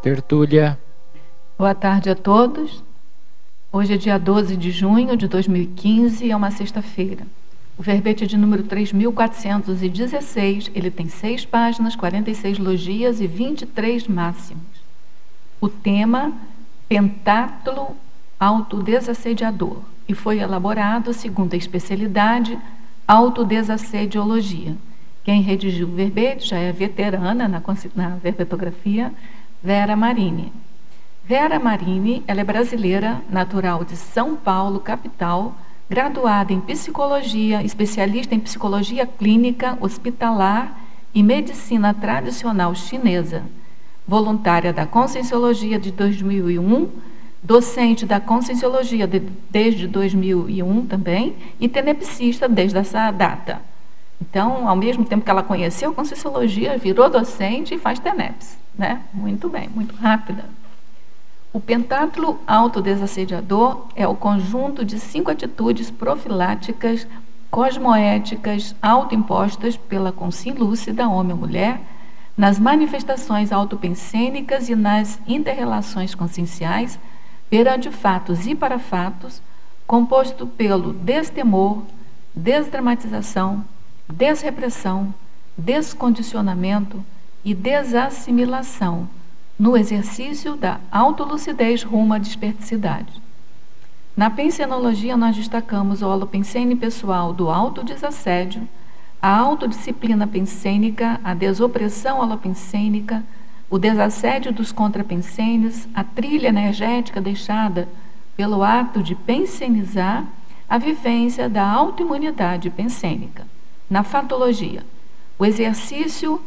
Tertúlia. Boa tarde a todos. Hoje é dia 12 de junho de 2015, é uma sexta-feira. O verbete é de número 3.416, ele tem 6 páginas, 46 logias e 23 máximos. O tema, pentátulo autodesassediador, e foi elaborado segundo a especialidade autodesassediologia. Quem redigiu o verbete já é veterana na verbetografia, Vera Marini. Vera Marini, ela é brasileira, natural de São Paulo, capital, graduada em psicologia, especialista em psicologia clínica, hospitalar e medicina tradicional chinesa, voluntária da Conscienciologia de 2001, docente da Conscienciologia desde 2001 também, e tenepsista desde essa data. Então, ao mesmo tempo que ela conheceu a Conscienciologia, virou docente e faz TENEPS, né? Muito bem, muito rápida. O pentátulo autodesassediador é o conjunto de 5 atitudes profiláticas, cosmoéticas, autoimpostas pela consciência lúcida, homem ou mulher, nas manifestações autopensênicas e nas interrelações conscienciais, perante fatos e para fatos, composto pelo destemor, desdramatização, desrepressão, descondicionamento e desassimilação, no exercício da autolucidez rumo à desperticidade. Na pensenologia, nós destacamos o holopensene pessoal do autodesassédio, a autodisciplina pensênica, a desopressão holopensênica, o desassédio dos contrapensenes, a trilha energética deixada pelo ato de pensenizar, a vivência da autoimunidade pensênica. Na fatologia, o exercício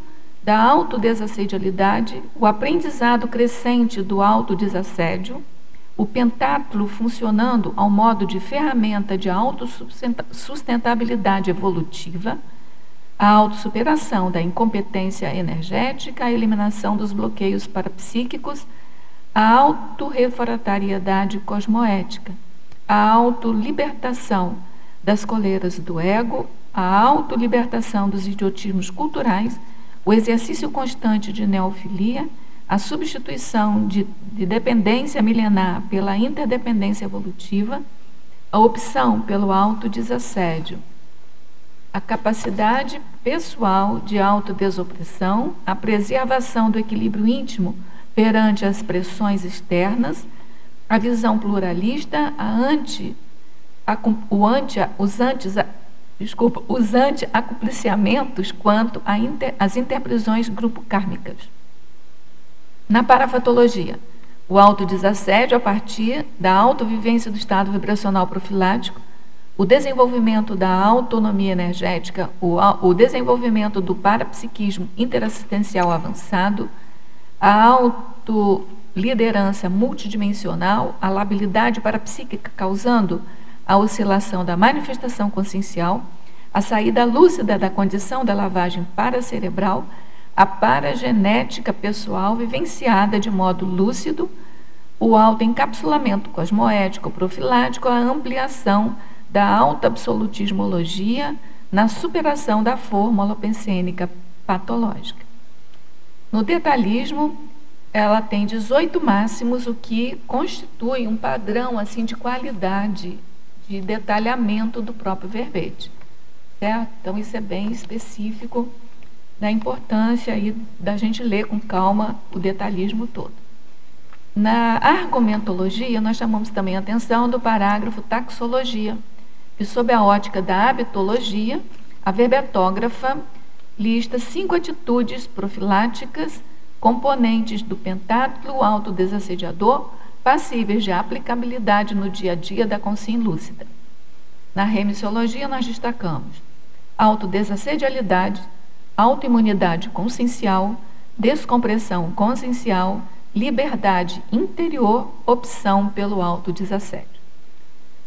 da autodesassedialidade, o aprendizado crescente do autodesassédio, o pentátulo funcionando ao modo de ferramenta de autossustentabilidade evolutiva, a autossuperação da incompetência energética, a eliminação dos bloqueios parapsíquicos, a autorrefratariedade cosmoética, a autolibertação das coleiras do ego, a autolibertação dos idiotismos culturais, o exercício constante de neofilia, a substituição de dependência milenar pela interdependência evolutiva, a opção pelo autodesassédio, a capacidade pessoal de autodesopressão, a preservação do equilíbrio íntimo perante as pressões externas, a visão pluralista, os anti-acopliciamentos quanto às interprisões grupo-kármicas. Na parafatologia, o autodesassédio a partir da autovivência do estado vibracional profilático, o desenvolvimento da autonomia energética, o desenvolvimento do parapsiquismo interassistencial avançado, a autoliderança multidimensional, a labilidade parapsíquica causando a oscilação da manifestação consciencial, a saída lúcida da condição da lavagem paracerebral, a paragenética pessoal vivenciada de modo lúcido, o autoencapsulamento cosmoético profilático, a ampliação da autoabsolutismologia na superação da forma holopensênica patológica. No detalhismo, ela tem 18 máximos, o que constitui um padrão assim de qualidade de detalhamento do próprio verbete, certo? Então, isso é bem específico da importância aí da gente ler com calma o detalhismo todo. Na argumentologia, nós chamamos também a atenção do parágrafo taxologia, que, sob a ótica da habitologia, a verbetógrafa lista 5 atitudes profiláticas, componentes do pentátulo autodesassediador, passíveis de aplicabilidade no dia a dia da consciência lúcida. Na remissiologia, nós destacamos autodesassedialidade, autoimunidade consciencial, descompressão consciencial, liberdade interior, opção pelo autodesassédio.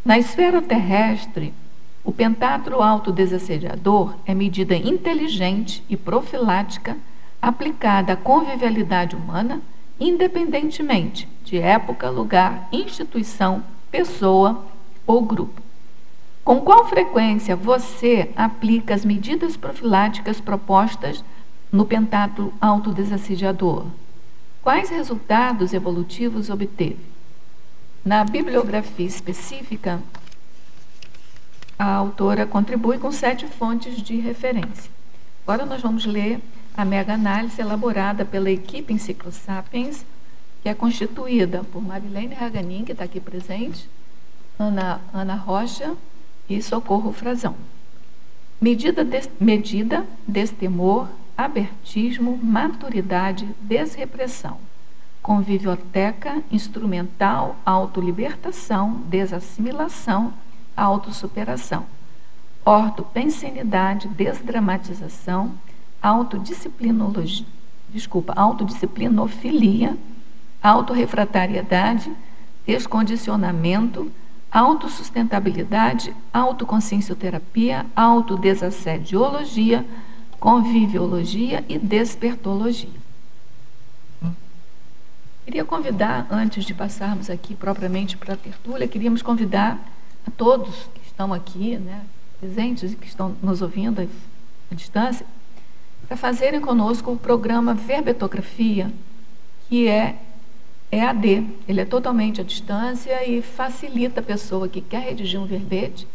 Na esfera terrestre, o pentátulo autodesassediador é medida inteligente e profilática aplicada à convivialidade humana, independentemente de época, lugar, instituição, pessoa ou grupo. Com qual frequência você aplica as medidas profiláticas propostas no pentátulo autodesassediador? Quais resultados evolutivos obteve? Na bibliografia específica, a autora contribui com 7 fontes de referência. Agora nós vamos ler a mega-análise elaborada pela equipe Enciclosapiens, que é constituída por Marilene Raganin, que está aqui presente, Ana Rocha e Socorro Frazão. Medida, destemor, abertismo, maturidade, desrepressão, convivioteca, instrumental, autolibertação, desassimilação, autossuperação, ortopensenidade, desdramatização, autodisciplinofilia, autorrefratariedade, descondicionamento, autossustentabilidade, autoconsciencioterapia, autodesassediologia, conviviologia e despertologia. Queria convidar, antes de passarmos aqui propriamente para a tertúlia, queríamos convidar a todos que estão aqui, né, presentes e que estão nos ouvindo à distância, para fazerem conosco o programa Verbetografia, que é EAD. Ele é totalmente à distância e facilita a pessoa que quer redigir um verbete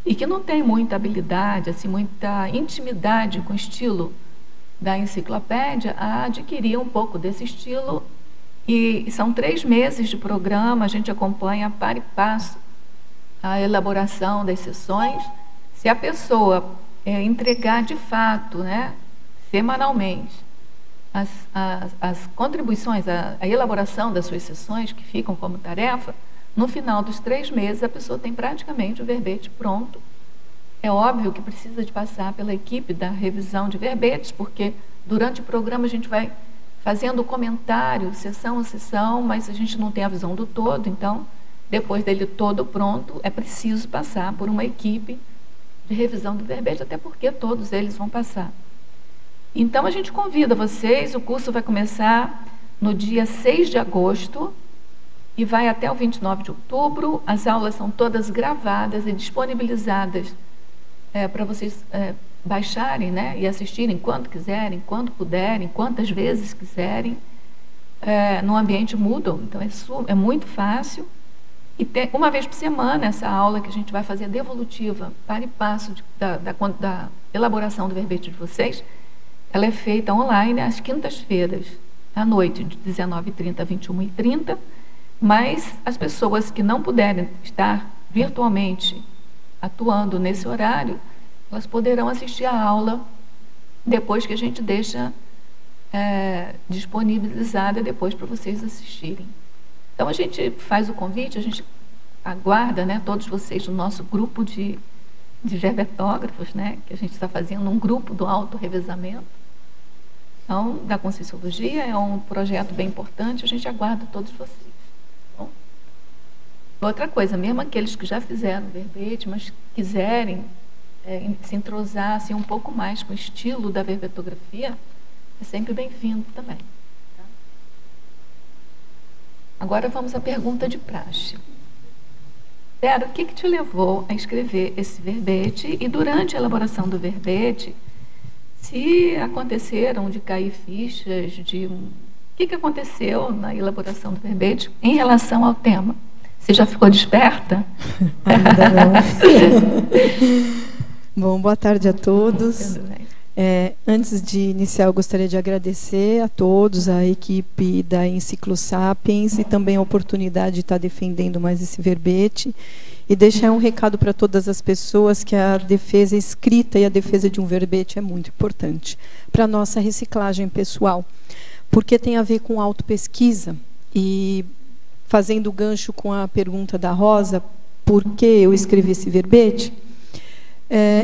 e que não tem muita habilidade, assim, muita intimidade com o estilo da enciclopédia, a adquirir um pouco desse estilo. E são 3 meses de programa, a gente acompanha par e passo a elaboração das sessões. Se a pessoa entregar de fato, né, semanalmente, as contribuições, a elaboração das suas sessões, que ficam como tarefa, no final dos 3 meses a pessoa tem praticamente o verbete pronto. É óbvio que precisa de passar pela equipe da revisão de verbetes, porque durante o programa a gente vai fazendo comentário, sessão a sessão, mas a gente não tem a visão do todo, então, depois dele todo pronto, é preciso passar por uma equipe de revisão do verbete, até porque todos eles vão passar. Então, a gente convida vocês, o curso vai começar no dia 6 de agosto e vai até o 29 de outubro. As aulas são todas gravadas e disponibilizadas para vocês baixarem, né, e assistirem quando quiserem, quando puderem, quantas vezes quiserem, no ambiente Moodle. Então, é muito fácil. E tem, uma vez por semana, essa aula que a gente vai fazer devolutiva, para e passo da elaboração do verbete de vocês, ela é feita online às quintas-feiras, à noite, de 19h30 a 21h30, mas as pessoas que não puderem estar virtualmente atuando nesse horário, elas poderão assistir a aula depois que a gente deixa disponibilizada depois para vocês assistirem. Então, a gente faz o convite, a gente aguarda, né, todos vocês no nosso grupo de verbetógrafos, né, que a gente está fazendo um grupo do autorrevezamento. Então, da Conscienciologia, é um projeto bem importante, a gente aguarda todos vocês. Bom, outra coisa, mesmo aqueles que já fizeram verbete, mas quiserem se entrosar assim, um pouco mais com o estilo da verbetografia, é sempre bem-vindo também. Tá? Agora vamos à pergunta de praxe. Vera, o que te levou a escrever esse verbete? E durante a elaboração do verbete, se aconteceram de cair fichas, o que aconteceu na elaboração do verbete em relação ao tema? Você já ficou desperta? Ainda não. Bom, boa tarde a todos. Antes de iniciar, eu gostaria de agradecer a todos, a equipe da Enciclosapiens e também a oportunidade de estar defendendo mais esse verbete e deixar um recado para todas as pessoas que a defesa escrita e a defesa de um verbete é muito importante para a nossa reciclagem pessoal, porque tem a ver com autopesquisa. E fazendo gancho com a pergunta da Rosa, por que eu escrevi esse verbete?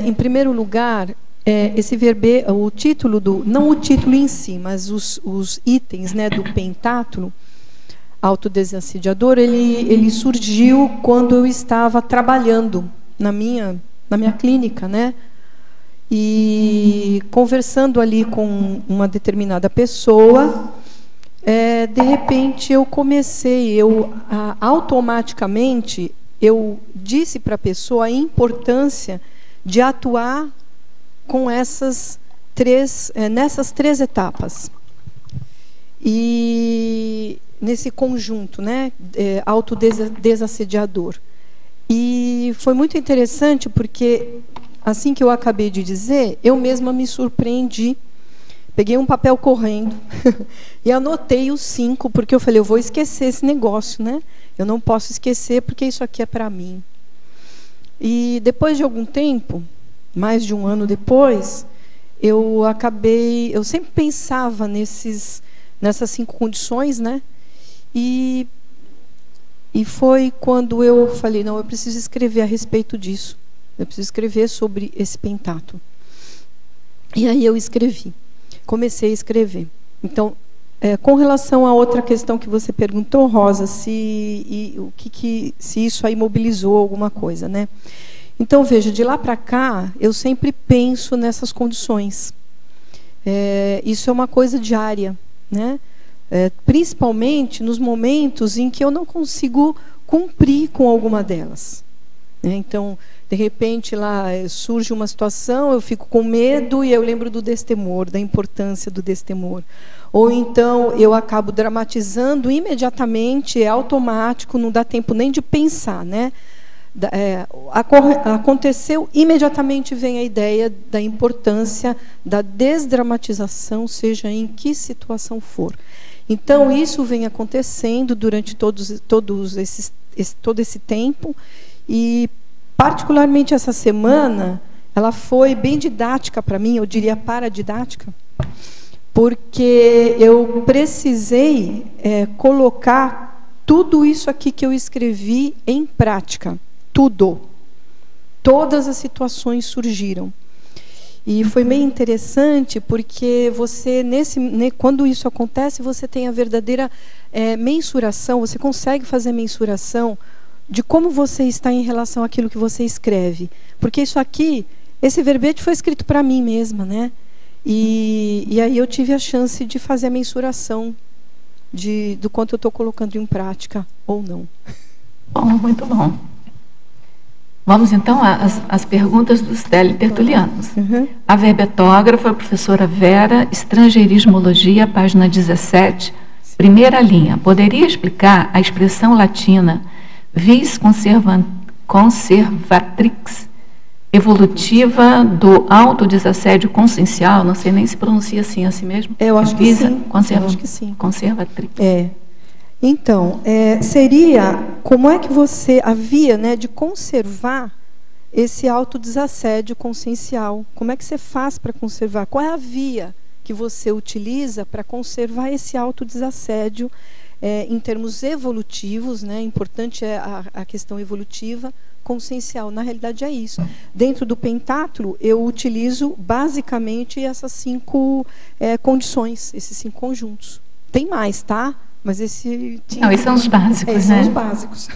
Em primeiro lugar, esse verbete, o título não o título em si, mas os itens, né, do pentátulo autodesassediador, ele surgiu quando eu estava trabalhando na minha clínica, né? E conversando ali com uma determinada pessoa, de repente eu automaticamente eu disse para a pessoa a importância de atuar com nessas três etapas. e nesse conjunto, né, autodesassediador. E foi muito interessante porque, assim que eu acabei de dizer, eu mesma me surpreendi. Peguei um papel correndo e anotei os 5, porque eu falei, eu vou esquecer esse negócio, né? Eu não posso esquecer porque isso aqui é para mim. E depois de algum tempo, mais de um ano depois, eu sempre pensava nessas 5 condições, né? E foi quando eu falei, não, eu preciso escrever a respeito disso. Eu preciso escrever sobre esse pentátulo. E aí eu escrevi. Comecei a escrever. Então, com relação à outra questão que você perguntou, Rosa, se isso aí mobilizou alguma coisa, né? Então, veja, de lá para cá, eu sempre penso nessas condições. Isso é uma coisa diária, né? Principalmente nos momentos em que eu não consigo cumprir com alguma delas. Então, de repente, lá surge uma situação, eu fico com medo e eu lembro do destemor, da importância do destemor. Ou então, eu acabo dramatizando imediatamente, é automático, não dá tempo nem de pensar, né? Aconteceu, imediatamente vem a ideia da importância da desdramatização, seja em que situação for. Então, isso vem acontecendo durante todo esse tempo, e particularmente essa semana, ela foi bem didática para mim, eu diria paradidática, porque eu precisei colocar tudo isso aqui que eu escrevi em prática, tudo. Todas as situações surgiram. E foi meio interessante porque você, quando isso acontece, você tem a verdadeira mensuração, você consegue fazer mensuração de como você está em relação àquilo que você escreve. Porque isso aqui, esse verbete foi escrito para mim mesma, né? E aí eu tive a chance de fazer a mensuração do quanto eu estou colocando em prática ou não. Bom, muito bom. Vamos então às perguntas dos teletertulianos. A verbetógrafa, a professora Vera, Estrangeirismologia, página 17, primeira linha. Poderia explicar a expressão latina vis conservatrix evolutiva do autodesassédio consciencial? Não sei nem se pronuncia assim mesmo. Eu acho que sim. Eu acho que sim. Conservatrix. Então, seria como é que você havia, né, de conservar esse autodesassédio consciencial? Como é que você faz para conservar? Qual é a via que você utiliza para conservar esse autodesassédio em termos evolutivos, né? Importante é a questão evolutiva, consciencial. Na realidade é isso. Dentro do pentátulo, eu utilizo basicamente essas 5 condições, esses 5 conjuntos. Tem mais, tá? Mas esses são os básicos, né? São os básicos.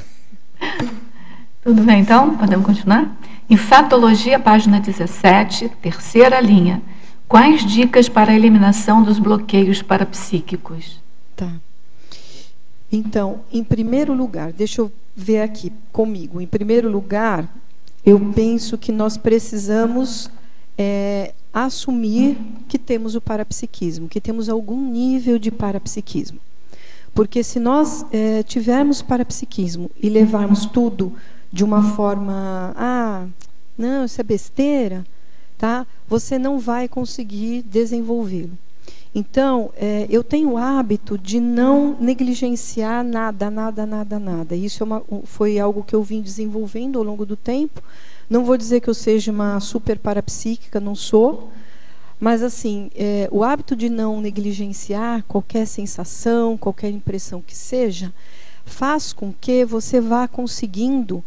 Tudo bem, então? Podemos continuar? Enfatologia, página 17, terceira linha. Quais dicas para a eliminação dos bloqueios parapsíquicos? Tá. Então, em primeiro lugar, deixa eu ver aqui comigo. Em primeiro lugar, eu penso que nós precisamos assumir que temos o parapsiquismo, que temos algum nível de parapsiquismo. Porque se nós tivermos parapsiquismo e levarmos tudo de uma forma, não, isso é besteira, tá? Você não vai conseguir desenvolvê-lo. Então, eu tenho o hábito de não negligenciar nada. Isso foi algo que eu vim desenvolvendo ao longo do tempo. Não vou dizer que eu seja uma super parapsíquica, não sou. Mas, assim, o hábito de não negligenciar qualquer sensação, qualquer impressão que seja, faz com que você vá conseguindo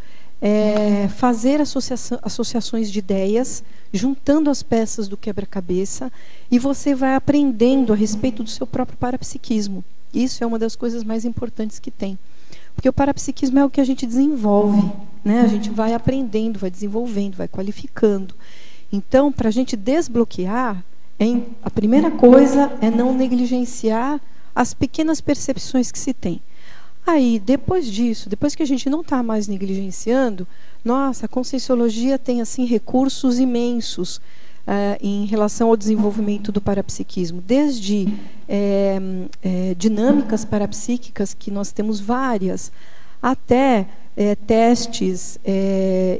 fazer associações de ideias, juntando as peças do quebra-cabeça, e você vai aprendendo a respeito do seu próprio parapsiquismo. Isso é uma das coisas mais importantes que tem. Porque o parapsiquismo é o que a gente desenvolve, né? A gente vai aprendendo, vai desenvolvendo, vai qualificando. Então, para a gente desbloquear, a primeira coisa é não negligenciar as pequenas percepções que se tem. Aí, depois disso, depois que a gente não está mais negligenciando, nossa, a Conscienciologia tem assim recursos imensos. em relação ao desenvolvimento do parapsiquismo, desde dinâmicas parapsíquicas, que nós temos várias, até testes,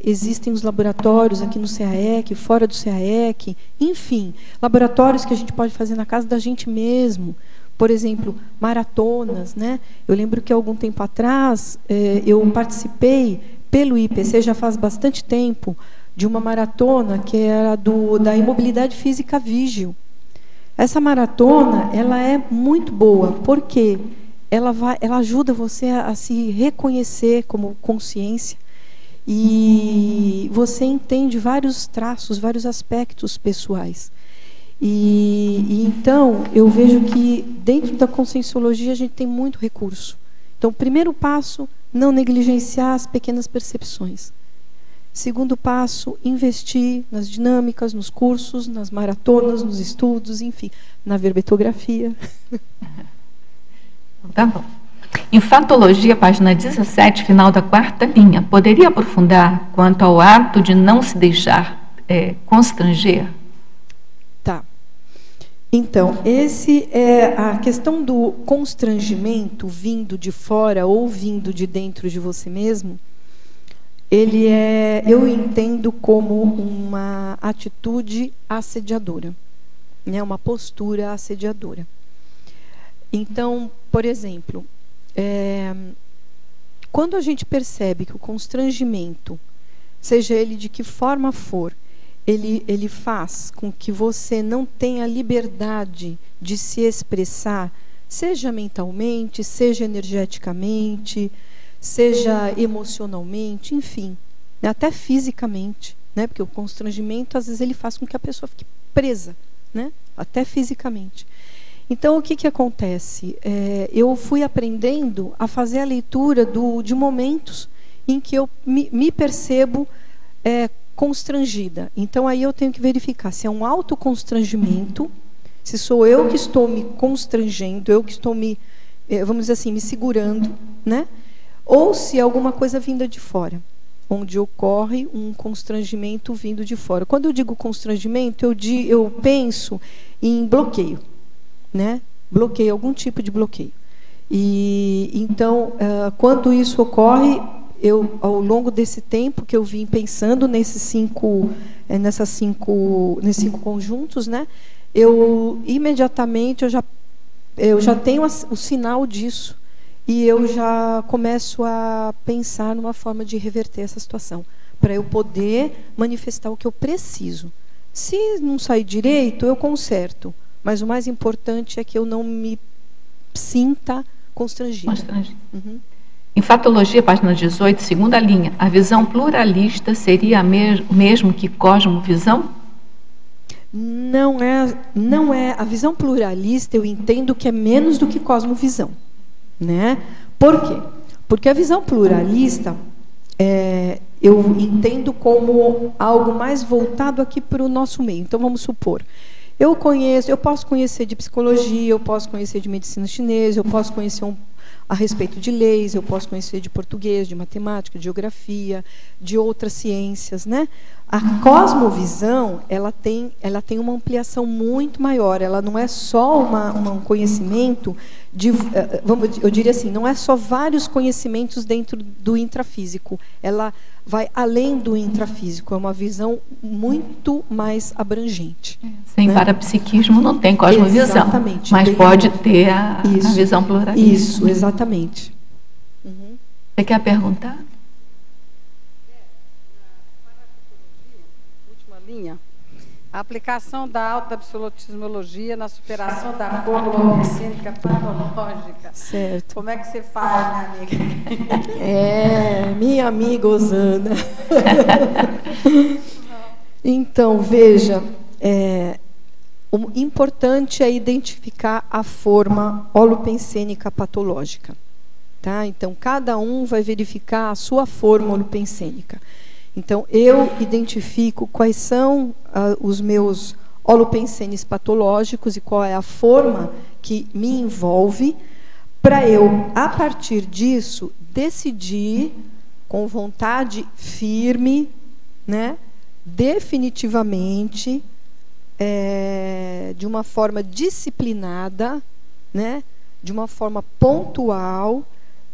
existem os laboratórios aqui no CAEC, fora do CAEC, enfim, laboratórios que a gente pode fazer na casa da gente mesmo. Por exemplo, maratonas, né? Eu lembro que algum tempo atrás eu participei pelo IPC, já faz bastante tempo, de uma maratona que era da Imobilidade Física Vígil. Essa maratona, ela é muito boa, porque ela ajuda você a se reconhecer como consciência, e você entende vários traços, vários aspectos pessoais. E então, eu vejo que dentro da conscienciologia a gente tem muito recurso. Então, primeiro passo, não negligenciar as pequenas percepções. Segundo passo, investir nas dinâmicas, nos cursos, nas maratonas, nos estudos, enfim, na verbetografia. Tá bom. Em Fatologia, página 17, final da 4ª linha, poderia aprofundar quanto ao ato de não se deixar constranger? Tá. Então, esse é a questão do constrangimento vindo de fora ou vindo de dentro de você mesmo. Eu entendo como uma atitude assediadora, né? Uma postura assediadora. Então, por exemplo, quando a gente percebe que o constrangimento, seja ele de que forma for, ele faz com que você não tenha liberdade de se expressar, seja mentalmente, seja energeticamente, seja emocionalmente, enfim, né, até fisicamente, né, porque o constrangimento, às vezes, ele faz com que a pessoa fique presa, né, até fisicamente. Então, o que acontece? Eu fui aprendendo a fazer a leitura de momentos em que eu me percebo constrangida. Então, aí eu tenho que verificar se é um autoconstrangimento, se sou eu que estou me constrangendo, eu que estou vamos dizer assim, me segurando, né? Ou se é alguma coisa vinda de fora, onde ocorre um constrangimento vindo de fora. Quando eu digo constrangimento, eu penso em bloqueio, né? Bloqueio, algum tipo de bloqueio. E então, quando isso ocorre, ao longo desse tempo que eu vim pensando nesses cinco conjuntos, né? Imediatamente eu já tenho o sinal disso. E eu já começo a pensar numa forma de reverter essa situação, para eu poder manifestar o que eu preciso. Se não sair direito, eu conserto. Mas o mais importante é que eu não me sinta constrangida. Uhum. Em Fatologia, página 18, 2ª linha, a visão pluralista seria o mesmo que cosmovisão? Não é. A visão pluralista, eu entendo que é menos do que cosmovisão. Né? Por quê? Porque a visão pluralista eu entendo como algo mais voltado aqui para o nosso meio. Então, vamos supor, eu posso conhecer de psicologia, eu posso conhecer de medicina chinesa, eu posso conhecer a respeito de leis, eu posso conhecer de português, de matemática, de geografia, de outras ciências, né? A cosmovisão, ela tem uma ampliação muito maior. Ela não é só um conhecimento eu diria assim, não é só vários conhecimentos dentro do intrafísico. Ela vai além do intrafísico. É uma visão muito mais abrangente. Sem parapsiquismo não tem cosmovisão. Exatamente. Mas pode ter a visão pluralista. Isso, exatamente. Uhum. Você quer perguntar? A aplicação da autoabsolutismologia na superação da fórmula obscênica patológica. Certo. Como é que você faz, minha amiga? Minha amiga Osana. Então, veja, o importante é identificar a forma holopensênica patológica. Tá? Então, cada um vai verificar a sua forma holopensênica. Então, eu identifico quais são os meus holopensenes patológicos e qual é a forma que me envolve, para eu, a partir disso, decidir com vontade firme, né, definitivamente, de uma forma disciplinada, né, de uma forma pontual,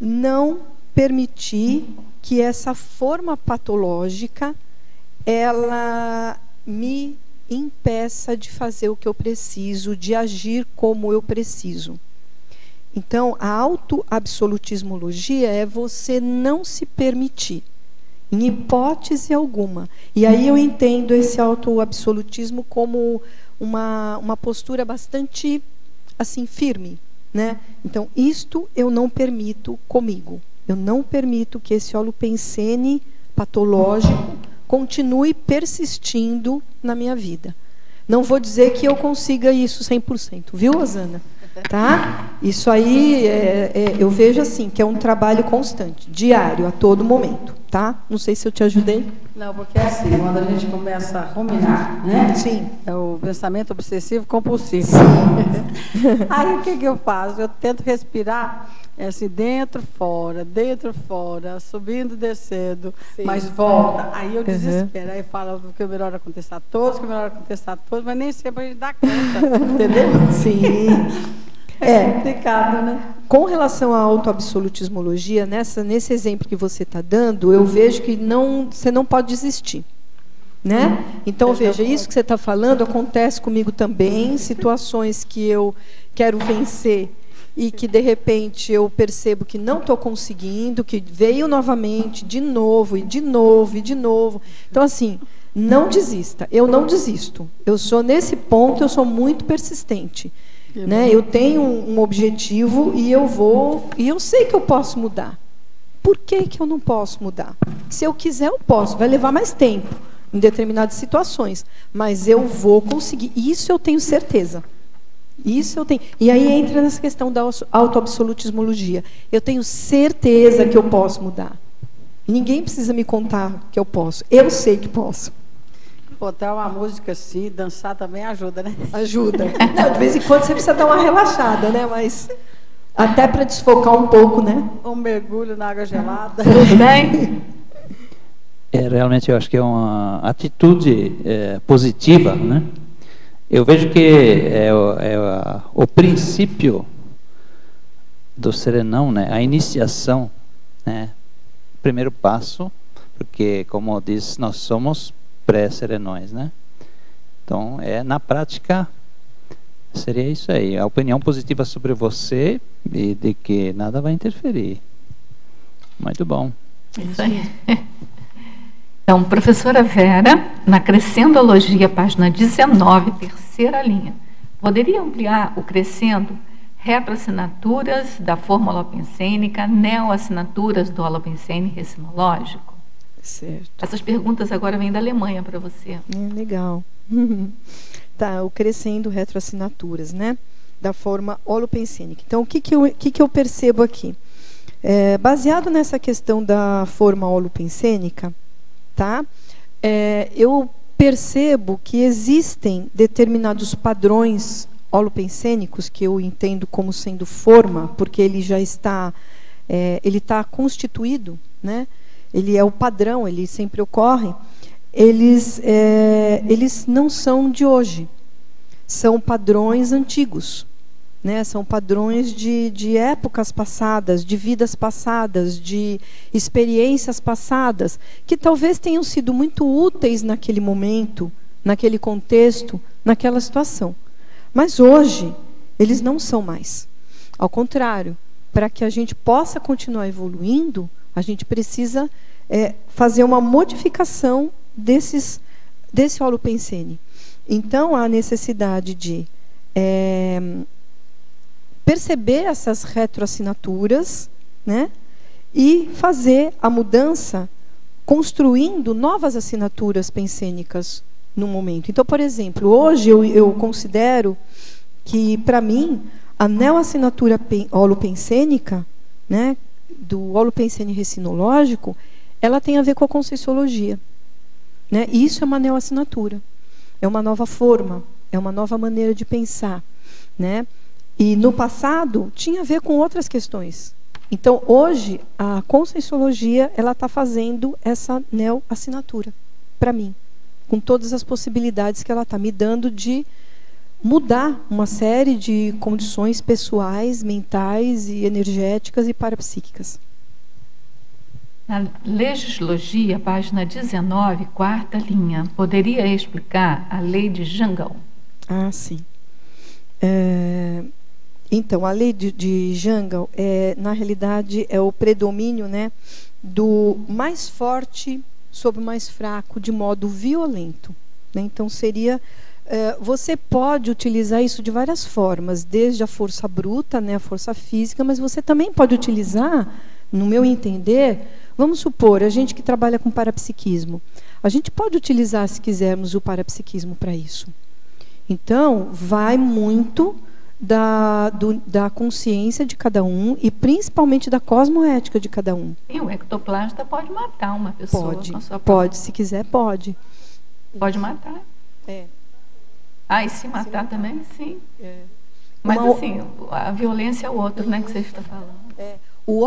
não permitir que essa forma patológica ela me impeça de fazer o que eu preciso, de agir como eu preciso. Então, a autoabsolutismologia é você não se permitir, em hipótese alguma. E aí eu entendo esse autoabsolutismo como uma postura bastante assim firme, né? Então, isto eu não permito comigo. Eu não permito que esse holopensene patológico continue persistindo na minha vida. Não vou dizer que eu consiga isso 100%, viu, Osana? Tá? Isso aí eu vejo assim, que é um trabalho constante, diário, a todo momento, tá? Não sei se eu te ajudei. Não, porque é assim, quando a gente começa a ruminar, né? Sim. É o pensamento obsessivo compulsivo. Aí o que eu faço? Eu tento respirar assim, dentro, fora, subindo, descendo, sim, mas volta. Aí eu desespero. Aí fala que o melhor aconteça a todos, mas nem sempre a gente dá conta, entendeu? Sim. É complicado, né? Com relação à autoabsolutismologia, nesse exemplo que você está dando, eu vejo que você não pode desistir. Né? Então, veja, isso que você está falando acontece comigo também, situações que eu quero vencer e que, de repente, eu percebo que não estou conseguindo, que veio novamente, de novo, e de novo, e de novo. Então, assim, não desista. Eu não desisto. Eu sou, nesse ponto, eu sou muito persistente. Né? Eu tenho um objetivo e eu vou, e eu sei que eu posso mudar. Por que eu não posso mudar? Se eu quiser, eu posso. Vai levar mais tempo em determinadas situações, mas eu vou conseguir. Isso eu tenho certeza. Isso eu tenho. E aí entra nessa questão da autoabsolutismologia. Eu tenho certeza que eu posso mudar. Ninguém precisa me contar que eu posso. Eu sei que posso. Botar uma música assim, dançar também ajuda, né? Ajuda. Não, de vez em quando você precisa dar uma relaxada, né? Mas até para desfocar um pouco, né? Um mergulho na água gelada. Tudo bem? Realmente eu acho que é uma atitude positiva, né? Eu vejo que o princípio do serenão, né? A iniciação, né? Primeiro passo, porque, como diz, nós somos pré-serenões, né? Então, na prática, seria isso aí. A opinião positiva sobre você e de que nada vai interferir. Muito bom. Isso aí. Então, professora Vera, na Crescendologia, página 19, terceira linha, poderia ampliar o crescendo retroassinaturas da fórmula holopensênica, neoassinaturas do holopensene recinológico? Certo. Essas perguntas agora vêm da Alemanha para você. Legal. Tá, o crescendo retroassinaturas, né? Da forma holopensênica. Então, o que eu percebo aqui? Baseado nessa questão da forma holopensênica, tá? Eu percebo que existem determinados padrões holopensênicos que eu entendo como sendo forma, porque ele já está, ele está constituído, né? Ele é o padrão, ele sempre ocorre. Eles não são de hoje, são padrões antigos. Né, são padrões de épocas passadas, de vidas passadas, de experiências passadas, que talvez tenham sido muito úteis naquele momento, naquele contexto, naquela situação. Mas hoje, eles não são mais. Ao contrário, para que a gente possa continuar evoluindo, a gente precisa fazer uma modificação desse holopensene. Então, há necessidade de perceber essas retroassinaturas, né, e fazer a mudança construindo novas assinaturas pensênicas no momento. Então, por exemplo, hoje eu considero que, para mim, a neoassinatura holopensênica, né, do holopensene recinológico, ela tem a ver com a conscienciologia. Né? E isso é uma neoassinatura, é uma nova forma, é uma nova maneira de pensar, né? E no passado tinha a ver com outras questões. Então, hoje, a conscienciologia ela está fazendo essa neoassinatura, para mim, com todas as possibilidades que ela está me dando de mudar uma série de condições pessoais, mentais e energéticas e parapsíquicas. Na Legislogia, página 19, quarta linha, poderia explicar a lei de Jangal? Ah, sim. Então, a lei de Jangal, na realidade, é o predomínio, né, do mais forte sobre o mais fraco de modo violento, né? Então, seria... você pode utilizar isso de várias formas, desde a força bruta, né, a força física, mas você também pode utilizar, no meu entender, vamos supor, a gente que trabalha com parapsiquismo, a gente pode utilizar, se quisermos, o parapsiquismo para isso. Então, vai muito da consciência de cada um e principalmente da cosmoética de cada um. E o ectoplasta pode matar uma pessoa. Pode, se quiser, pode. Pode matar. E se matar também, sim. Mas assim, a violência é o outro, né, que você está falando. O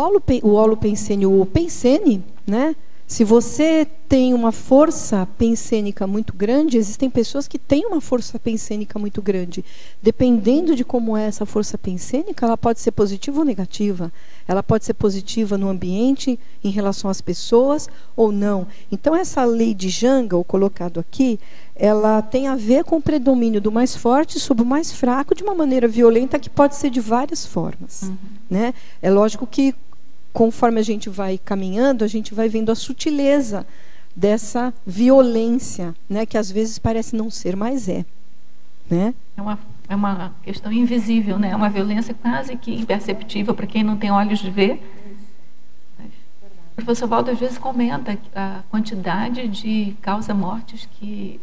holopensene, o pensene, né? Se você tem uma força pensênica muito grande, existem pessoas que têm uma força pensênica muito grande. Dependendo de como é essa força pensênica, ela pode ser positiva ou negativa. Ela pode ser positiva no ambiente, em relação às pessoas, ou não. Então, essa lei de Jangal, colocado aqui, ela tem a ver com o predomínio do mais forte sobre o mais fraco de uma maneira violenta, que pode ser de várias formas. Né? É lógico que, conforme a gente vai caminhando, a gente vai vendo a sutileza dessa violência, né, que às vezes parece não ser, mas é. Né? É uma questão invisível, né? É uma violência quase que imperceptível para quem não tem olhos de ver. O professor Valdo às vezes comenta a quantidade de causa-mortes que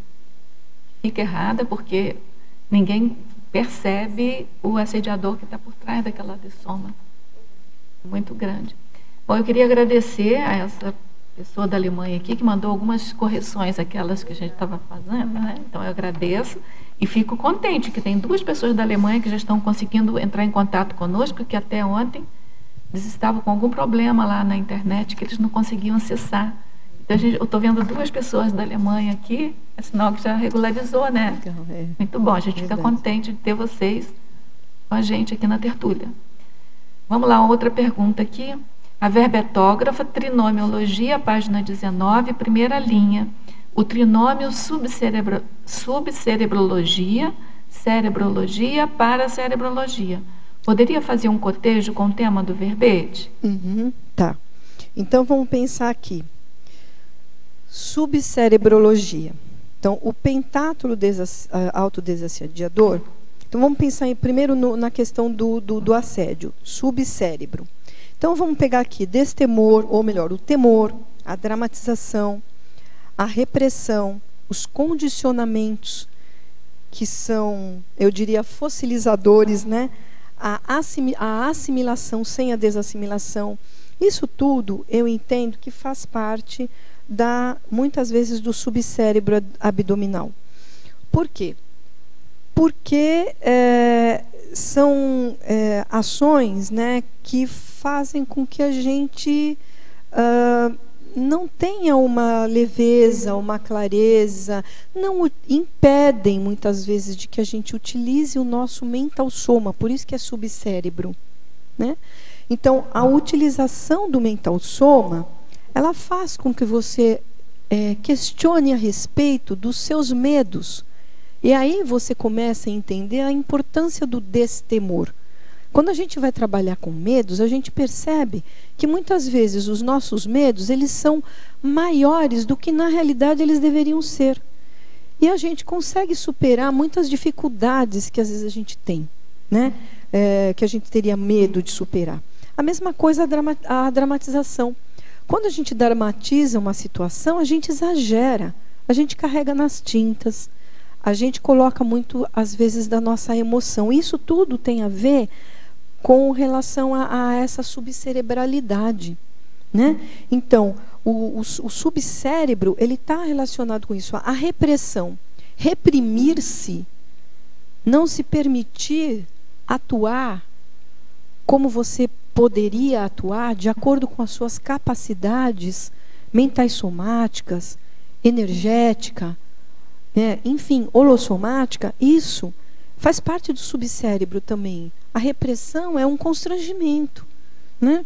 fica errada, porque ninguém percebe o assediador que está por trás daquela dessoma. Muito grande. Bom, eu queria agradecer a essa pessoa da Alemanha aqui, que mandou algumas correções, aquelas que a gente estava fazendo, né? Então eu agradeço e fico contente que tem 2 pessoas da Alemanha que já estão conseguindo entrar em contato conosco, que até ontem eles estavam com algum problema lá na internet que eles não conseguiam acessar. Então eu estou vendo 2 pessoas da Alemanha aqui, é sinal que já regularizou, né? Muito bom, a gente fica contente de ter vocês com a gente aqui na tertúlia. Vamos lá, outra pergunta aqui. A verbetógrafa, trinomiologia, página 19, primeira linha. O trinômio subcerebrologia, cerebrologia, paracerebrologia. Poderia fazer um cotejo com o tema do verbete? Tá. Então, vamos pensar aqui. Subcerebrologia. Então, o pentátulo autodesassediador. Então, vamos pensar primeiro na questão do assédio, subcérebro. Então, vamos pegar aqui destemor, ou melhor, o temor, a dramatização, a repressão, os condicionamentos, que são, eu diria, fossilizadores, né? A assimilação sem a desassimilação. Isso tudo, eu entendo que faz parte, muitas vezes, do subcérebro abdominal. Por quê? Porque são ações, né, que fazem com que a gente não tenha uma leveza, uma clareza, não impedem, muitas vezes, de que a gente utilize o nosso mental soma, por isso que é subcérebro. Né? Então, a utilização do mental soma, ela faz com que você questione a respeito dos seus medos. E aí você começa a entender a importância do destemor. Quando a gente vai trabalhar com medos, a gente percebe que muitas vezes os nossos medos, eles são maiores do que na realidade eles deveriam ser. E a gente consegue superar muitas dificuldades que às vezes a gente tem, né? Que a gente teria medo de superar. A mesma coisa a dramatização. Quando a gente dramatiza uma situação, a gente exagera, a gente carrega nas tintas, a gente coloca muito, às vezes, da nossa emoção. Isso tudo tem a ver com relação a essa subcerebralidade, né? Então, o subcérebro, ele está relacionado com isso, a repressão. Reprimir-se, não se permitir atuar como você poderia atuar de acordo com as suas capacidades mentais somáticas, energética, né? Enfim, holossomática, isso faz parte do subcérebro também. A repressão é um constrangimento, né?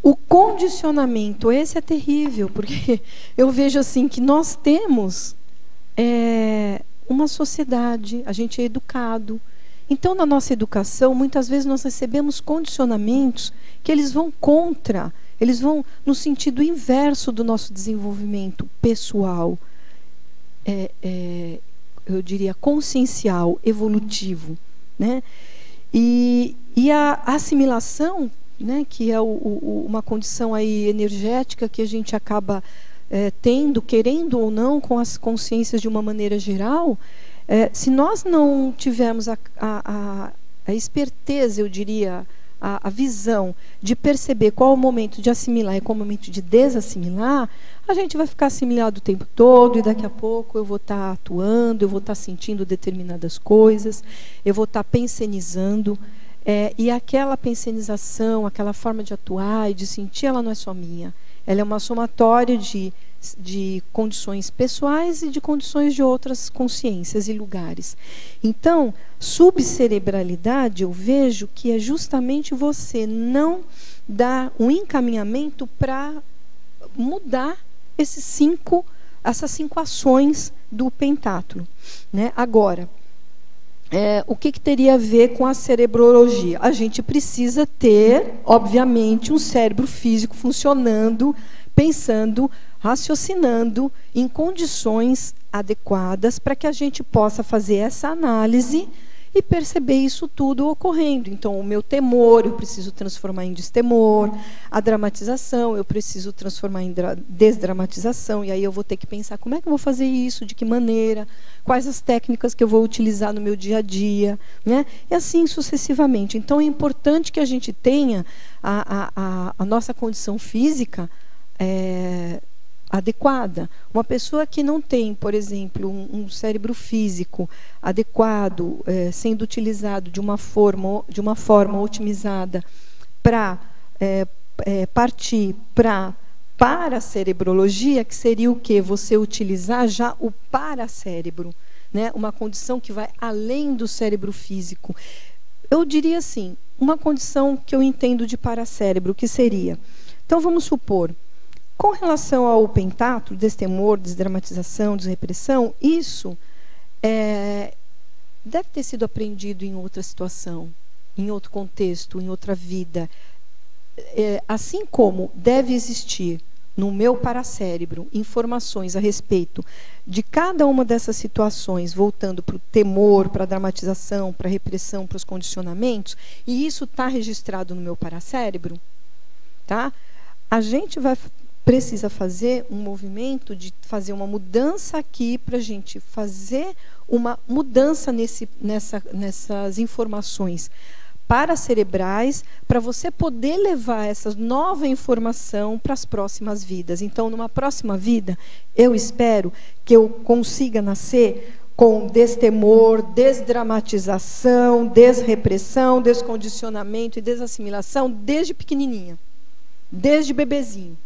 O condicionamento, esse é terrível, porque eu vejo assim que nós temos uma sociedade, a gente é educado. Então, na nossa educação, muitas vezes nós recebemos condicionamentos que eles vão contra, eles vão no sentido inverso do nosso desenvolvimento pessoal, eu diria consciencial, evolutivo, né? E a assimilação, né, que é uma condição aí energética que a gente acaba tendo, querendo ou não, com as consciências de uma maneira geral, se nós não tivermos a esperteza, eu diria, a visão de perceber qual é o momento de assimilar e qual é o momento de desassimilar, a gente vai ficar assimilado o tempo todo e daqui a pouco eu vou estar atuando, eu vou estar sentindo determinadas coisas, eu vou estar pensenizando, e aquela pensenização, aquela forma de atuar e de sentir, ela não é só minha. Ela é uma somatória de condições pessoais e de condições de outras consciências e lugares. Então, subcerebralidade, eu vejo que é justamente você não dar um encaminhamento para mudar essas 5 ações do pentátulo, né? Agora, o que teria a ver com a cerebrologia? A gente precisa ter, obviamente, um cérebro físico funcionando, pensando, raciocinando em condições adequadas para que a gente possa fazer essa análise e perceber isso tudo ocorrendo. Então, o meu temor, eu preciso transformar em destemor, a dramatização, eu preciso transformar em desdramatização, e aí eu vou ter que pensar como é que eu vou fazer isso, de que maneira, quais as técnicas que eu vou utilizar no meu dia a dia, né? E assim sucessivamente. Então, é importante que a gente tenha a nossa condição física adequada. Uma pessoa que não tem, por exemplo, um cérebro físico adequado, sendo utilizado de uma forma otimizada para partir para a cerebrologia, que seria o quê? Você utilizar já o paracérebro, né? Uma condição que vai além do cérebro físico. Eu diria assim, uma condição que eu entendo de paracérebro, que seria... Então, vamos supor, com relação ao pentátulo, destemor, desdramatização, desrepressão, isso deve ter sido aprendido em outra situação, em outro contexto, em outra vida. Assim como deve existir no meu paracérebro informações a respeito de cada uma dessas situações, voltando para o temor, para a dramatização, para a repressão, para os condicionamentos, e isso está registrado no meu paracérebro, tá? A gente precisa fazer um movimento de fazer uma mudança aqui para a gente fazer uma mudança nessas informações paracerebrais, para você poder levar essa nova informação para as próximas vidas. Então, numa próxima vida, eu espero que eu consiga nascer com destemor, desdramatização, desrepressão, descondicionamento e desassimilação desde pequenininha, desde bebezinho,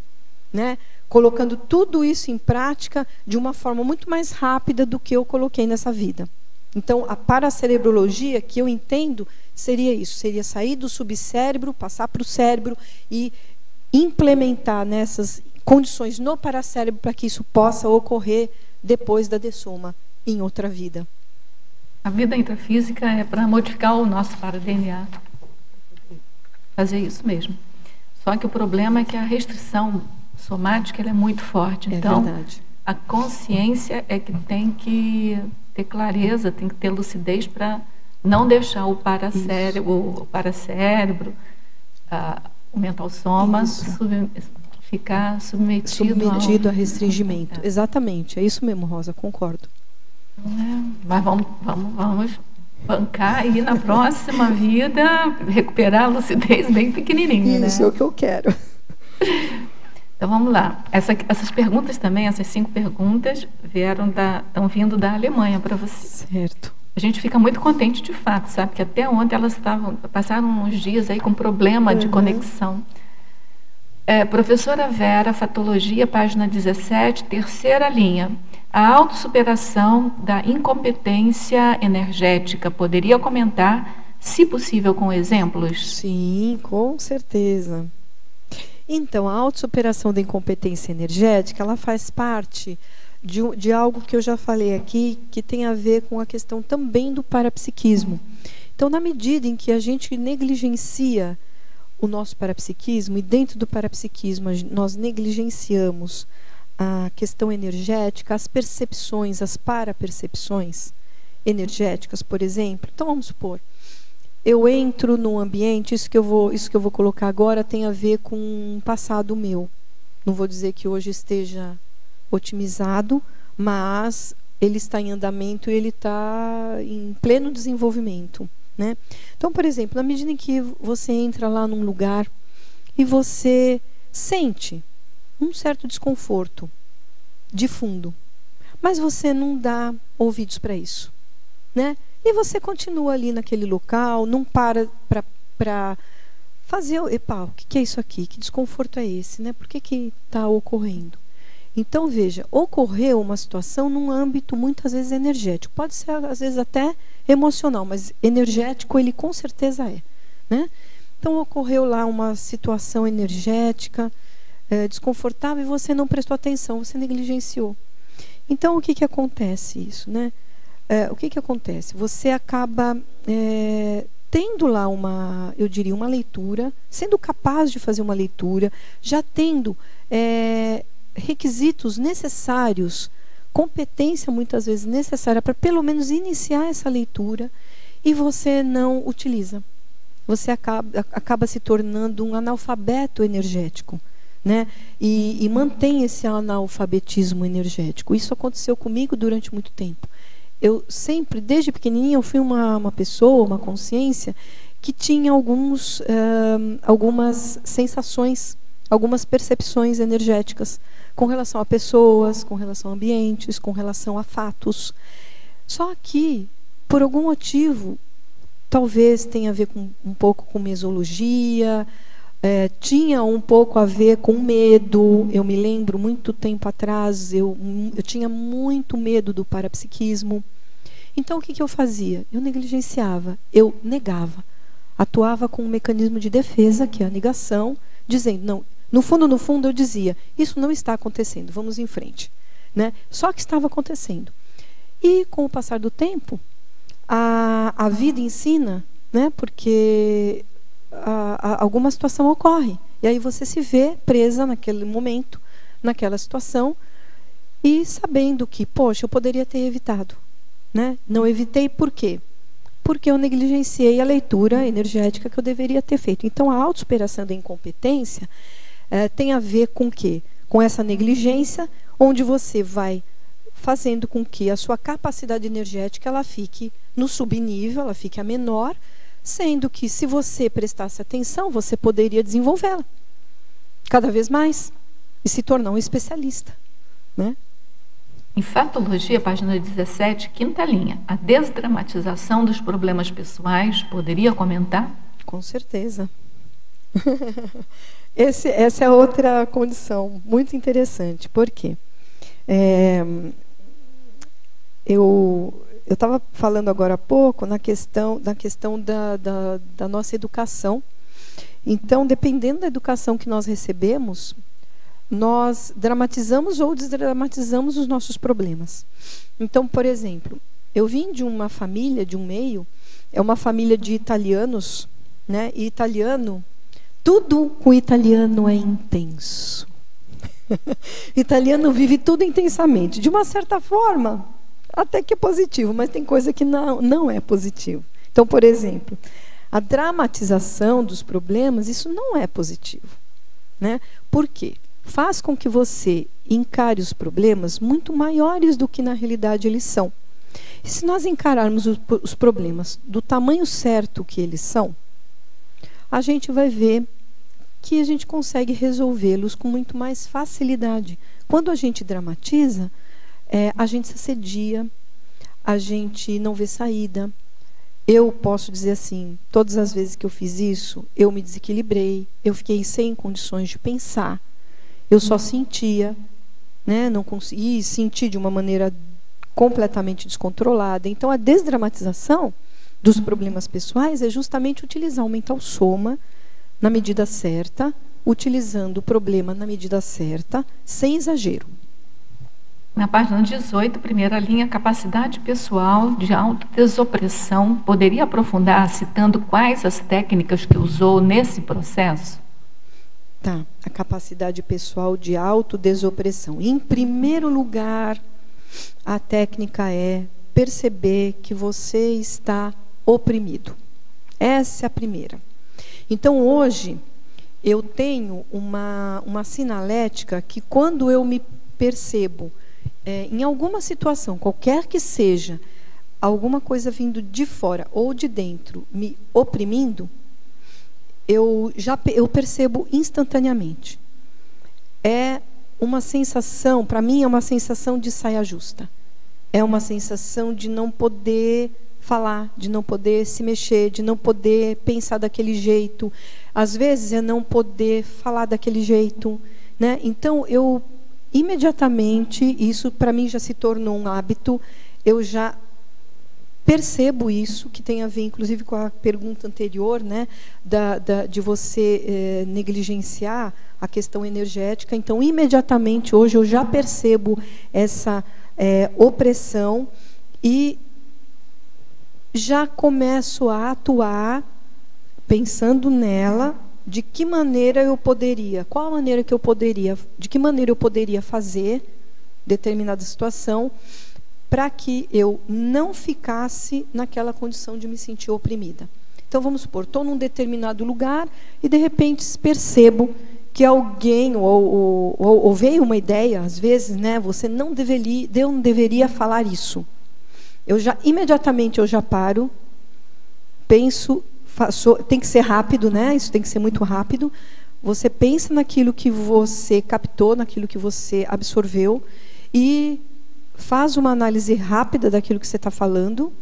né? Colocando tudo isso em prática de uma forma muito mais rápida do que eu coloquei nessa vida. Então, a paracerebrologia, que eu entendo, seria isso, seria sair do subcérebro, passar para o cérebro e implementar nessas condições no paracérebro para que isso possa ocorrer depois da dessoma, em outra vida. A vida intrafísica é para modificar o nosso para-DNA. Fazer isso mesmo. Só que o problema é que a restrição somática ela é muito forte. Então, verdade. A consciência é que tem que ter clareza, tem que ter lucidez para não deixar o paracérebro, o mental soma ficar submetido a restringimento. Exatamente, é isso mesmo, Rosa, concordo. Mas vamos bancar e na próxima vida recuperar a lucidez bem pequenininha. Isso, né? É o que eu quero. Então vamos lá. Essas perguntas também, essas 5 perguntas estão vindo da Alemanha para você. Certo. A gente fica muito contente de fato, sabe? Que até ontem elas passaram uns dias aí com problema de conexão. Professora Vera, Fatologia, página 17, terceira linha. A autossuperação da incompetência energética. Poderia comentar, se possível, com exemplos? Sim, com certeza. Então, a autossuperação da incompetência energética, ela faz parte de algo que eu já falei aqui, que tem a ver com a questão também do parapsiquismo. Então, na medida em que a gente negligencia o nosso parapsiquismo, e dentro do parapsiquismo nós negligenciamos a questão energética, as percepções, as parapercepções energéticas, por exemplo. Então, vamos supor, eu entro num ambiente, isso que eu vou colocar agora tem a ver com um passado meu. Não vou dizer que hoje esteja otimizado, mas ele está em andamento e ele está em pleno desenvolvimento, né? Então, por exemplo, na medida em que você entra lá num lugar e você sente um certo desconforto de fundo, mas você não dá ouvidos para isso, né? E você continua ali naquele local, não para fazer, epa, o que é isso aqui? Que desconforto é esse, né? Por que está ocorrendo? Então, veja, ocorreu uma situação num âmbito muitas vezes energético. Pode ser, às vezes, até emocional, mas energético ele com certeza é, né? Então, ocorreu lá uma situação energética desconfortável e você não prestou atenção, você negligenciou. Então, o que acontece isso, né? O que acontece? Você acaba tendo lá eu diria, uma leitura, sendo capaz de fazer uma leitura, já tendo requisitos necessários, competência muitas vezes necessária para pelo menos iniciar essa leitura, e você não utiliza. Você acaba se tornando um analfabeto energético, né? E mantém esse analfabetismo energético. Isso aconteceu comigo durante muito tempo. Eu sempre, desde pequenininha, eu fui uma pessoa, uma consciência que tinha algumas sensações, algumas percepções energéticas com relação a pessoas, com relação a ambientes, com relação a fatos. Só que, por algum motivo, talvez tenha a ver um pouco com mesologia, tinha um pouco a ver com medo. Eu me lembro, muito tempo atrás, eu tinha muito medo do parapsiquismo. Então, o que eu fazia? Eu negligenciava, eu negava. Atuava com um mecanismo de defesa, que é a negação, dizendo, não, no fundo eu dizia, isso não está acontecendo, vamos em frente, né? Só que estava acontecendo. E, com o passar do tempo, a vida ensina, né? Porque alguma situação ocorre. E aí você se vê presa naquele momento, naquela situação, e sabendo que, poxa, eu poderia ter evitado, né? Não evitei por quê? Porque eu negligenciei a leitura energética que eu deveria ter feito. Então, a autossuperação da incompetência tem a ver com o quê? Com essa negligência, onde você vai fazendo com que a sua capacidade energética ela fique no subnível, ela fique a menor, sendo que, se você prestasse atenção, você poderia desenvolvê-la cada vez mais e se tornar um especialista, né? Em Fatologia, página 17, quinta linha, a desdramatização dos problemas pessoais, poderia comentar? Com certeza. Essa é outra condição muito interessante. Por quê? Eu estava falando agora há pouco na questão da nossa educação. Então, dependendo da educação que nós recebemos, nós dramatizamos ou desdramatizamos os nossos problemas. Então, por exemplo, eu vim de uma família, de um meio, é uma família de italianos, né? E italiano, tudo com italiano é intenso. Italiano vive tudo intensamente. De uma certa forma, até que é positivo, mas tem coisa que não é positivo. Então, por exemplo, a dramatização dos problemas, isso não é positivo, né? Por quê? Faz com que você encare os problemas muito maiores do que na realidade eles são. E se nós encararmos os problemas do tamanho certo que eles são, a gente vai ver que a gente consegue resolvê-los com muito mais facilidade. Quando a gente dramatiza, a gente se assedia, a gente não vê saída. Eu posso dizer assim, todas as vezes que eu fiz isso, eu me desequilibrei, eu fiquei sem condições de pensar, eu só sentia, né, não conseguir sentir de uma maneira completamente descontrolada. Então, a desdramatização dos problemas pessoais é justamente utilizar o mental soma na medida certa, utilizando o problema na medida certa, sem exagero. Na página 18, primeira linha, capacidade pessoal de autodesopressão. Poderia aprofundar citando quais as técnicas que usou nesse processo? Tá, a capacidade pessoal de autodesopressão. Em primeiro lugar, a técnica é perceber que você está oprimido. Essa é a primeira. Então, hoje, eu tenho uma sinalética que, quando eu me percebo em alguma situação, qualquer que seja, alguma coisa vindo de fora ou de dentro me oprimindo, eu percebo instantaneamente. É uma sensação, para mim é uma sensação de saia justa. É uma sensação de não poder falar, de não poder se mexer, de não poder pensar daquele jeito. Às vezes é não poder falar daquele jeito, né? Então, eu imediatamente, isso para mim já se tornou um hábito, eu já percebo isso, que tem a ver, inclusive, com a pergunta anterior, né, de você negligenciar a questão energética. Então, imediatamente, hoje, eu já percebo essa opressão e já começo a atuar pensando nela, de que maneira eu poderia, qual a maneira que eu poderia, de que maneira eu poderia fazer determinada situação para que eu não ficasse naquela condição de me sentir oprimida. Então, vamos supor, estou num determinado lugar e, de repente, percebo que alguém, ou veio uma ideia, às vezes, né, você não deveria falar isso. Imediatamente eu já paro, penso, tem que ser rápido, né? Isso tem que ser muito rápido. Você pensa naquilo que você captou, naquilo que você absorveu e faz uma análise rápida daquilo que você está falando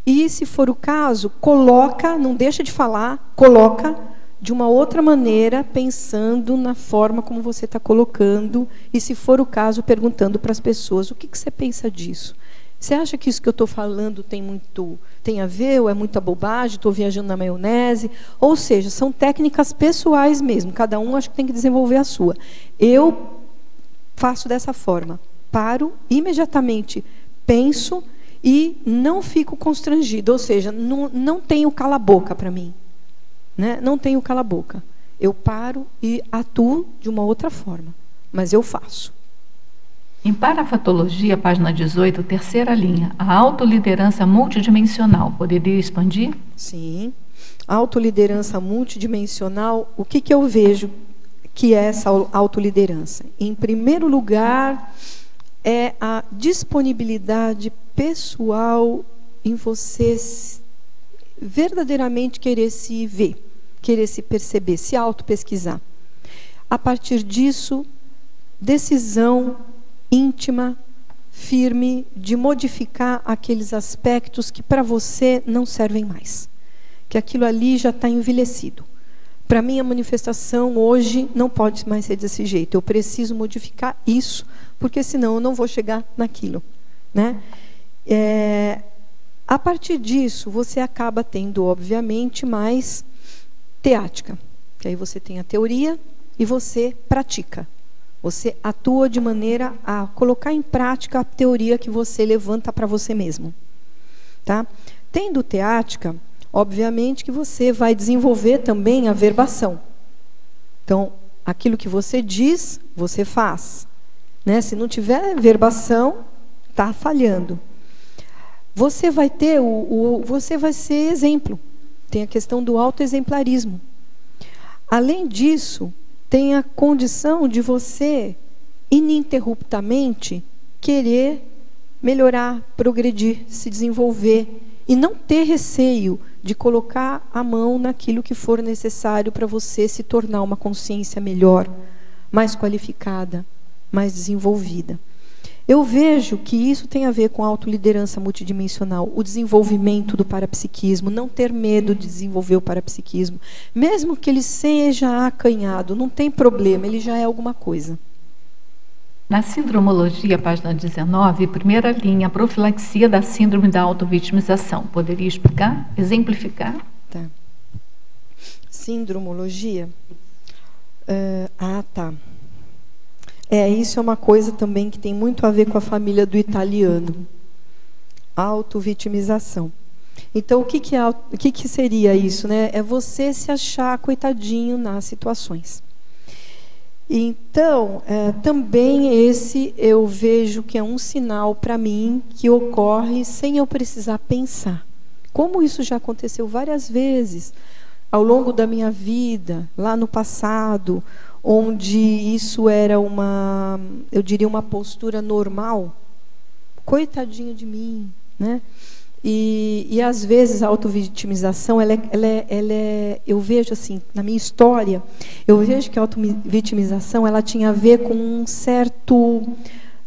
e, se for o caso, coloca, não deixa de falar, coloca de uma outra maneira, pensando na forma como você está colocando e, se for o caso, perguntando para as pessoas: o que você pensa disso? Você acha que isso que eu estou falando tem a ver, ou é muita bobagem, estou viajando na maionese? Ou seja, são técnicas pessoais mesmo, cada um acho que tem que desenvolver a sua. Eu faço dessa forma, paro, imediatamente penso e não fico constrangido, ou seja, não tenho cala-boca para mim. Né? Não tenho cala-boca. Eu paro e atuo de uma outra forma, mas eu faço. Em Parafatologia, página 18, terceira linha, a autoliderança multidimensional, poderia expandir? Sim. Autoliderança multidimensional, o que eu vejo que é essa autoliderança? Em primeiro lugar, é a disponibilidade pessoal em você verdadeiramente querer se ver, querer se perceber, se auto-pesquisar. A partir disso, decisão íntima, firme, de modificar aqueles aspectos que para você não servem mais. Que aquilo ali já está envelhecido. Para mim, a manifestação hoje não pode mais ser desse jeito. Eu preciso modificar isso, porque senão eu não vou chegar naquilo. Né? A partir disso, você acaba tendo, obviamente, mais teática. Que aí você tem a teoria e você pratica. Você atua de maneira a colocar em prática a teoria que você levanta para você mesmo. Tá? Tendo teática, obviamente que você vai desenvolver também a verbação. Então, aquilo que você diz, você faz. Né? Se não tiver verbação, está falhando. Você vai ter você vai ser exemplo. Tem a questão do autoexemplarismo. Além disso, tem a condição de você, ininterruptamente, querer melhorar, progredir, se desenvolver e não ter receio de colocar a mão naquilo que for necessário para você se tornar uma consciência melhor, mais qualificada, mais desenvolvida. Eu vejo que isso tem a ver com a autoliderança multidimensional, o desenvolvimento do parapsiquismo, não ter medo de desenvolver o parapsiquismo. Mesmo que ele seja acanhado, não tem problema, ele já é alguma coisa. Na sindromologia, página 19, primeira linha, profilaxia da síndrome da autovitimização. Poderia explicar? Exemplificar? Tá. Sindromologia? Tá. Isso é uma coisa também que tem muito a ver com a família do italiano. Autovitimização. Então, o que seria isso, né? É você se achar coitadinho nas situações. Então, também esse eu vejo que é um sinal para mim que ocorre sem eu precisar pensar. Como isso já aconteceu várias vezes ao longo da minha vida, lá no passado, onde isso era eu diria, uma postura normal. Coitadinho de mim, né? E às vezes a autovitimização, eu vejo assim, na minha história, eu vejo que a autovitimização ela tinha a ver com um certo,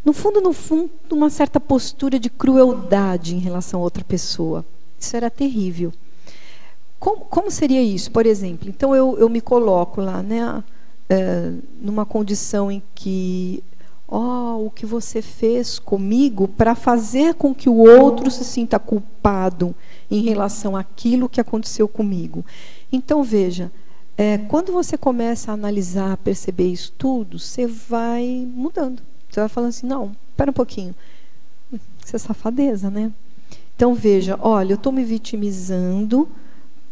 no fundo, uma certa postura de crueldade em relação a outra pessoa. Isso era terrível. Como seria isso, por exemplo? Então eu me coloco lá, né, numa condição em que o que você fez comigo para fazer com que o outro se sinta culpado em relação àquilo que aconteceu comigo. Então, veja, quando você começa a analisar, a perceber isso tudo, você vai mudando. Você vai falando assim, não, espera um pouquinho. Isso é safadeza, né? Então, veja, olha, eu estou me vitimizando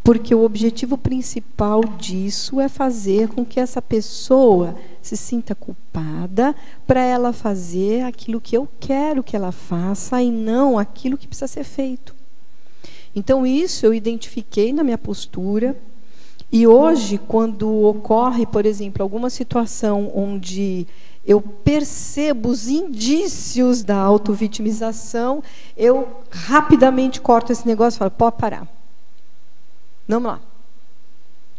porque o objetivo principal disso é fazer com que essa pessoa se sinta culpada para ela fazer aquilo que eu quero que ela faça e não aquilo que precisa ser feito. Então, isso eu identifiquei na minha postura. E hoje, quando ocorre, por exemplo, alguma situação onde eu percebo os indícios da autovitimização, eu rapidamente corto esse negócio e falo, pode parar. Vamos lá.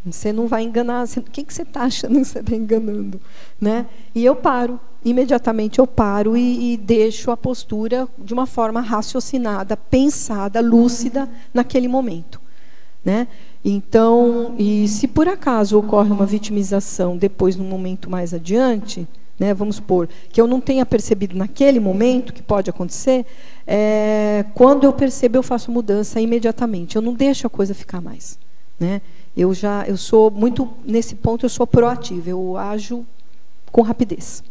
Você não vai enganar. Quem que você está achando que você está enganando? Né? E eu paro. Imediatamente eu paro e deixo a postura de uma forma raciocinada, pensada, lúcida naquele momento. Né? Então, e se por acaso ocorre uma vitimização depois, num momento mais adiante, né, vamos supor, que eu não tenha percebido naquele momento, que pode acontecer, quando eu percebo, eu faço mudança imediatamente. Eu não deixo a coisa ficar mais. Né? Eu sou muito, nesse ponto, eu sou proativa, eu ajo com rapidez.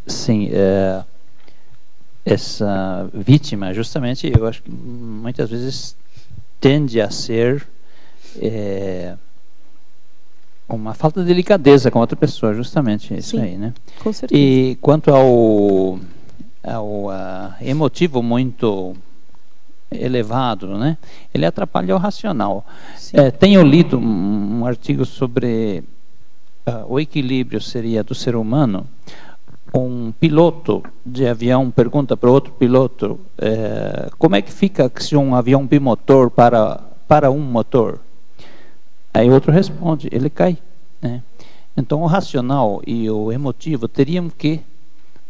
Sim, essa vítima, justamente, eu acho que muitas vezes tende a ser uma falta de delicadeza com outra pessoa, justamente isso. Sim, aí, né? Com certeza. E quanto ao emotivo muito elevado, né? Ele atrapalha o racional. Tenho lido um artigo sobre o equilíbrio seria do ser humano. Um piloto de avião pergunta para outro piloto como é que fica se um avião bimotor para um motor? Aí o outro responde, ele cai. Né? Então o racional e o emotivo teriam que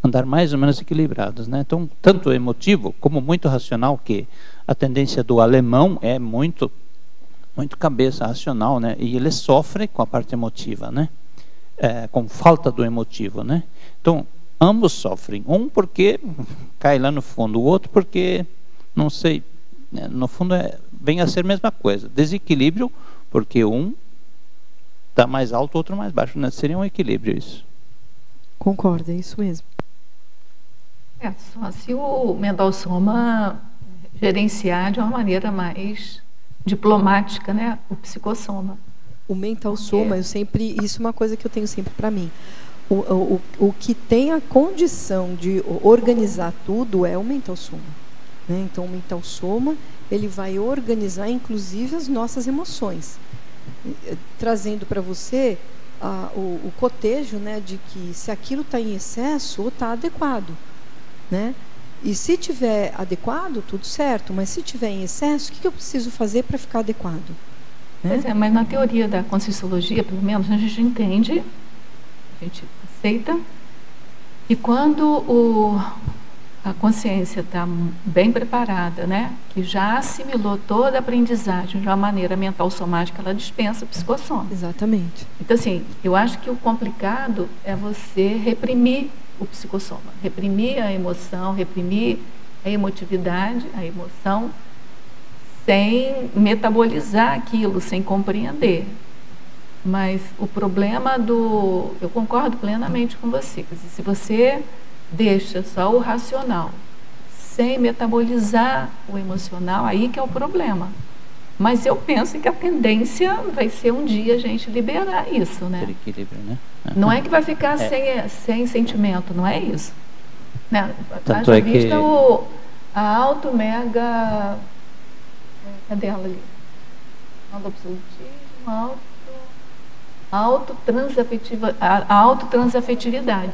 andar mais ou menos equilibrados. Né? Então, tanto emotivo como muito racional, que a tendência do alemão é muito cabeça racional, né? E ele sofre com a parte emotiva, né? Com falta do emotivo, né? Então, ambos sofrem. Um porque cai lá no fundo, o outro porque, não sei, no fundo vem a ser a mesma coisa. Desequilíbrio, porque um está mais alto, o outro mais baixo. Né? Seria um equilíbrio isso. Concordo, é isso mesmo. Só se o Mendelssohn gerenciar de uma maneira mais diplomática, né, o psicossoma. O mental soma, isso é uma coisa que eu tenho sempre para mim. O que tem a condição de organizar tudo é o mental soma. Né? Então, o mental soma, ele vai organizar, inclusive, as nossas emoções. Trazendo para você o cotejo, né, de que se aquilo está em excesso ou está adequado. Né? E se tiver adequado, tudo certo, mas se tiver em excesso, o que eu preciso fazer para ficar adequado? Né? Pois mas na teoria da Conscienciologia, pelo menos, a gente entende, a gente aceita, que quando a consciência está bem preparada, né? Que já assimilou toda a aprendizagem de uma maneira mental somática, ela dispensa o psicossoma. Exatamente. Então, assim, eu acho que o complicado é você reprimir o psicossoma, reprimir a emoção, reprimir a emotividade, a emoção, sem metabolizar aquilo, sem compreender. Mas o problema eu concordo plenamente com você, quer dizer, se você deixa só o racional, sem metabolizar o emocional, aí que é o problema. Mas eu penso que a tendência vai ser um dia a gente liberar isso, né? Ter equilíbrio, né? Não é que vai ficar sem sentimento, não é isso. Né? Tanto Haja é que... vista a auto-mega... Cadê ela ali? Autoabsolutismo, a autotransafetividade.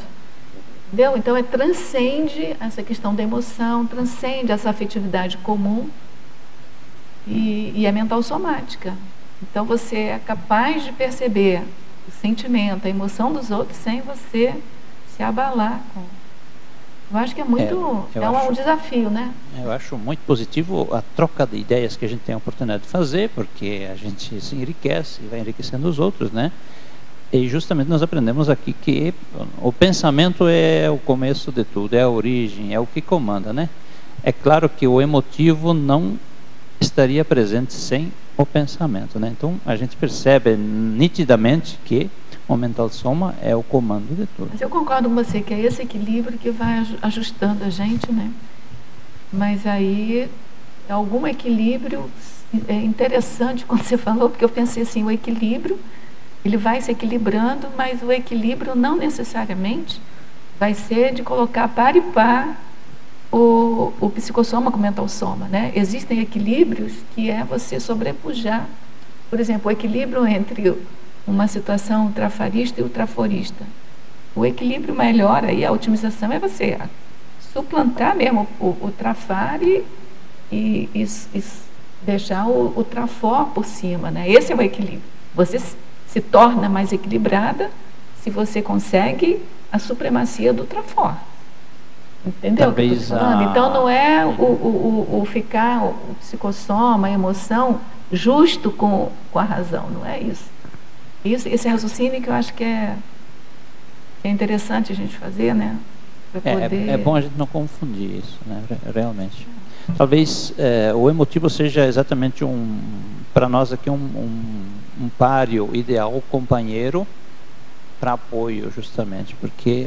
Entendeu? Então, transcende essa questão da emoção, transcende essa afetividade comum e é mental somática. Então, você é capaz de perceber o sentimento, a emoção dos outros sem você se abalar. Eu acho que é muito... um desafio, né? Eu acho muito positivo a troca de ideias que a gente tem a oportunidade de fazer, porque a gente se enriquece e vai enriquecendo os outros, né? E justamente nós aprendemos aqui que o pensamento é o começo de tudo, é a origem, é o que comanda, né? É claro que o emotivo não estaria presente sem o pensamento, né? Então a gente percebe nitidamente que o mental soma é o comando de tudo. Mas eu concordo com você que é esse equilíbrio que vai ajustando a gente, né? Mas aí algum equilíbrio é interessante quando você falou, porque eu pensei assim, o equilíbrio ele vai se equilibrando, mas o equilíbrio não necessariamente vai ser de colocar par e par o psicossoma com o mental soma, né? Existem equilíbrios que é você sobrepujar. Por exemplo, o equilíbrio entre uma situação trafarista e ultraforista. O equilíbrio melhor aí, a otimização é você suplantar mesmo o trafar e deixar o trafor por cima, né? Esse é o equilíbrio. Você se torna mais equilibrada se você consegue a supremacia do trafor. Entendeu? Talvez Então não é o ficar o psicossoma, a emoção justo com a razão, não é isso. Esse raciocínio que eu acho que é interessante a gente fazer, né? É bom a gente não confundir isso, né? Realmente. Talvez o emotivo seja exatamente para nós aqui um páreo ideal, companheiro para apoio, justamente, porque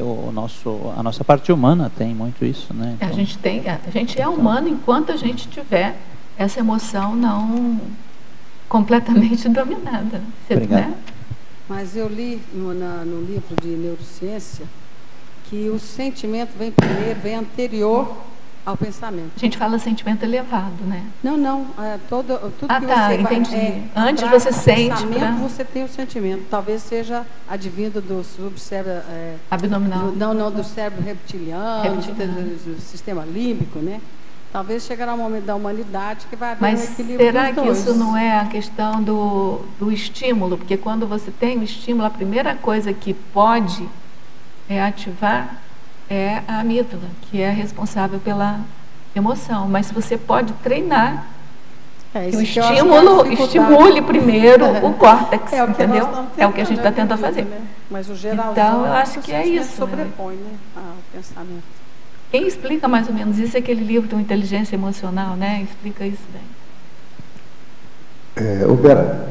a nossa parte humana tem muito isso, né? Então, a gente é humano enquanto a gente tiver essa emoção não completamente dominada. Obrigado. Né? Mas eu li no livro de neurociência que o sentimento vem primeiro, vem anterior ao pensamento. A gente fala sentimento elevado, né? Não. Tudo que você entendi. Antes você sente. Você tem o sentimento. Talvez seja advindo do subcérebro abdominal. Não, do cérebro reptiliano. Do sistema límbico, né? Talvez chegará um momento da humanidade que vai haver um equilíbrio. Mas será que isso não é a questão do estímulo? Porque quando você tem o estímulo, a primeira coisa que pode ativar é a amígdala, que é responsável pela emoção. Mas você pode treinar que o estímulo estimule primeiro o córtex, entendeu? É o que a gente está tentando fazer. Né? Mas o geralzão, então, eu acho que é isso. Sobrepõe, né, ao pensamento. Quem explica mais ou menos isso é aquele livro do Inteligência Emocional, né? Explica isso bem. Vera,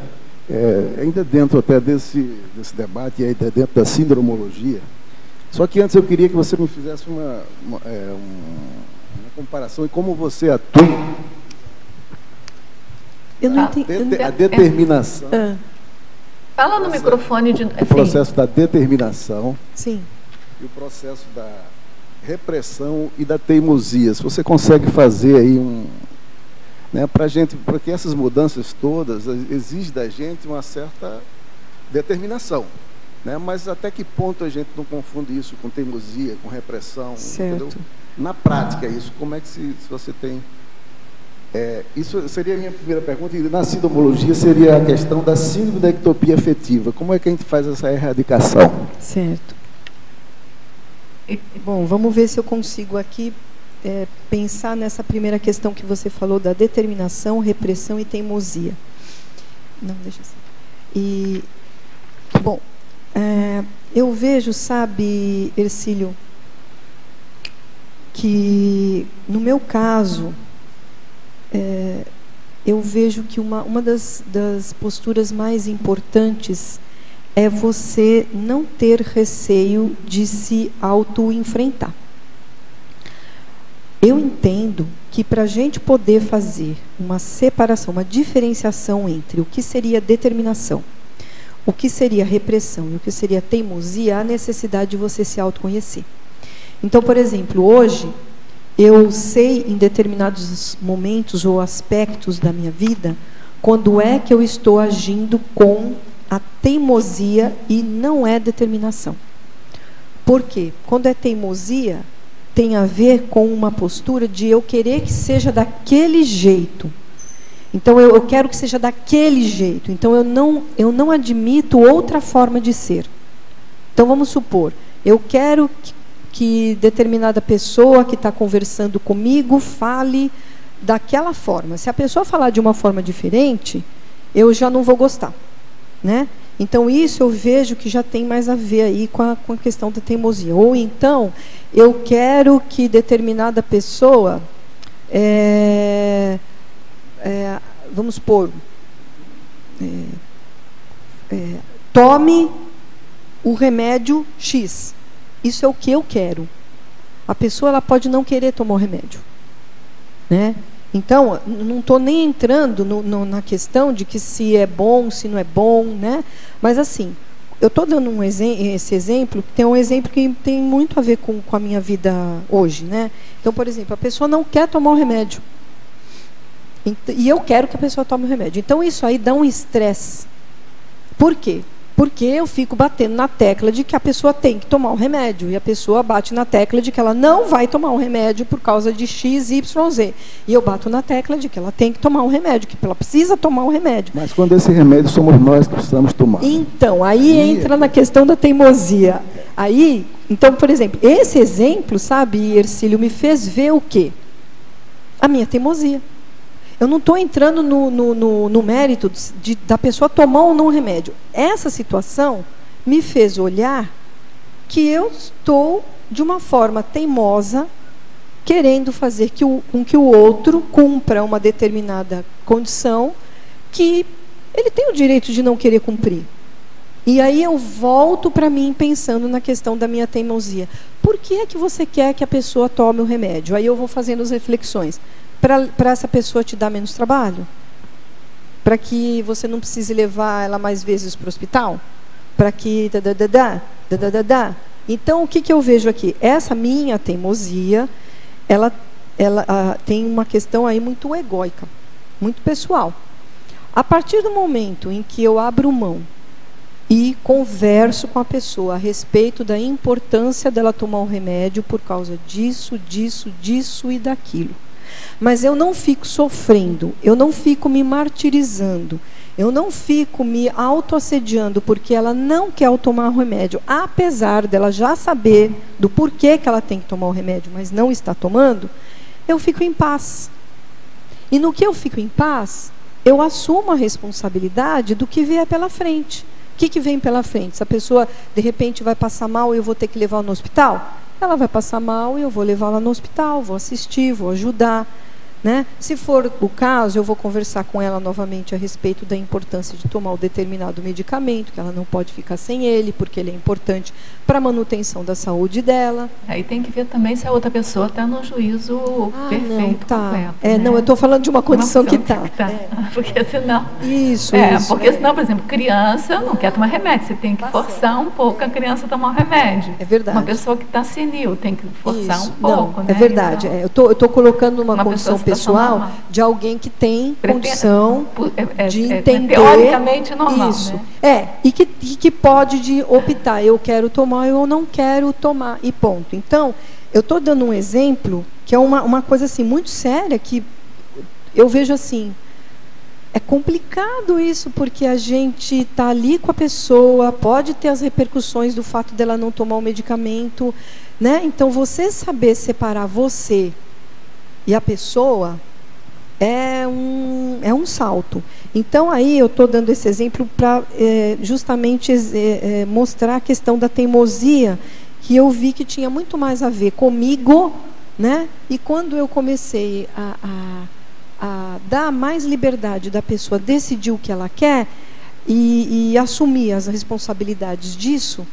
ainda dentro até desse debate, ainda dentro da sindromologia, só que antes eu queria que você me fizesse uma comparação em como você atua. Eu não entendi. A determinação. Fala no microfone. O processo da determinação. Sim. E o processo da repressão e da teimosia. Se você consegue fazer aí né, para gente, porque essas mudanças todas exigem da gente uma certa determinação, né? Mas até que ponto a gente não confunde isso com teimosia, com repressão? Certo. Entendeu? Na prática, isso, como é que se você tem... isso seria a minha primeira pergunta, e na sindromologia seria a questão da síndrome da ectopia afetiva. Como é que a gente faz essa erradicação? Certo. Bom, vamos ver se eu consigo aqui pensar nessa primeira questão que você falou da determinação, repressão e teimosia. Não, deixa assim. E, bom, eu vejo, sabe, Hercílio, que no meu caso, eu vejo que uma das posturas mais importantes é você não ter receio de se auto-enfrentar. Eu entendo que para a gente poder fazer uma separação, uma diferenciação entre o que seria determinação, o que seria repressão e o que seria teimosia, há necessidade de você se autoconhecer. Então, por exemplo, hoje, eu sei em determinados momentos ou aspectos da minha vida, quando é que eu estou agindo com a teimosia e não é determinação. Por quê? Quando é teimosia, tem a ver com uma postura de eu querer que seja daquele jeito. Então, eu quero que seja daquele jeito. Então, eu não admito outra forma de ser. Então, vamos supor, eu quero que determinada pessoa que está conversando comigo fale daquela forma. Se a pessoa falar de uma forma diferente, eu já não vou gostar, né? Então, isso eu vejo que já tem mais a ver aí com a questão da teimosia. Ou então, eu quero que determinada pessoa, vamos supor, tome o remédio X. Isso é o que eu quero. A pessoa ela pode não querer tomar o remédio, né? Então, não estou nem entrando na questão de que se é bom, se não é bom, né? Mas assim, eu estou dando esse exemplo, que tem um exemplo que tem muito a ver com a minha vida hoje, né? Então, por exemplo, a pessoa não quer tomar o remédio. E eu quero que a pessoa tome o remédio. Então, isso aí dá um estresse. Por quê? Porque eu fico batendo na tecla de que a pessoa tem que tomar o remédio. E a pessoa bate na tecla de que ela não vai tomar o remédio por causa de X, Y, Z. E eu bato na tecla de que ela tem que tomar um remédio, que ela precisa tomar um remédio. Mas quando esse remédio somos nós que precisamos tomar. Então, aí entra na questão da teimosia. Aí, então, por exemplo, esse exemplo, sabe, Hercílio, me fez ver o quê? A minha teimosia. Eu não estou entrando no mérito da pessoa tomar ou não remédio. Essa situação me fez olhar que eu estou, de uma forma teimosa, querendo fazer com que o outro cumpra uma determinada condição que ele tem o direito de não querer cumprir. E aí eu volto para mim pensando na questão da minha teimosia. Por que é que você quer que a pessoa tome o remédio? Aí eu vou fazendo as reflexões. Para essa pessoa te dar menos trabalho? Para que você não precise levar ela mais vezes para o hospital? Para que... Então, o que eu vejo aqui? Essa minha teimosia, ela tem uma questão aí muito egóica, muito pessoal. A partir do momento em que eu abro mão e converso com a pessoa a respeito da importância dela tomar o remédio por causa disso, disso, disso e daquilo. Mas eu não fico sofrendo, eu não fico me martirizando, eu não fico me autoassediando porque ela não quer tomar o remédio, apesar dela já saber do porquê que ela tem que tomar o remédio, mas não está tomando, eu fico em paz. E no que eu fico em paz, eu assumo a responsabilidade do que vier pela frente. O que vem pela frente? Se a pessoa, de repente, vai passar mal e eu vou ter que levá-la no hospital, ela vai passar mal e eu vou levá-la no hospital, vou assistir, vou ajudar, né? Se for o caso, eu vou conversar com ela novamente a respeito da importância de tomar um determinado medicamento, que ela não pode ficar sem ele, porque ele é importante para a manutenção da saúde dela. Aí tem que ver também se a outra pessoa está no juízo perfeito, não, tá. completo. Não, eu estou falando de uma condição que está. Porque senão... Isso. Porque senão, por exemplo, criança não quer tomar remédio, você tem que forçar um pouco a criança a tomar o remédio. É verdade. Uma pessoa que está senil tem que forçar um pouco. Não, né? É verdade. Então, eu estou colocando uma condição pessoal de alguém que tem condição de entender. Teoricamente normal. Isso. Né? E que pode optar, eu quero tomar, eu não quero tomar, e ponto. Então, eu estou dando um exemplo que é uma coisa assim, muito séria, que eu vejo assim, é complicado isso, porque a gente está ali com a pessoa, pode ter as repercussões do fato dela não tomar o medicamento, né? Então, você saber separar você e a pessoa, é um salto. Então, aí eu estou dando esse exemplo para justamente mostrar a questão da teimosia, que eu vi que tinha muito mais a ver comigo, né? E quando eu comecei a dar mais liberdade da pessoa decidir o que ela quer e assumir as responsabilidades disso,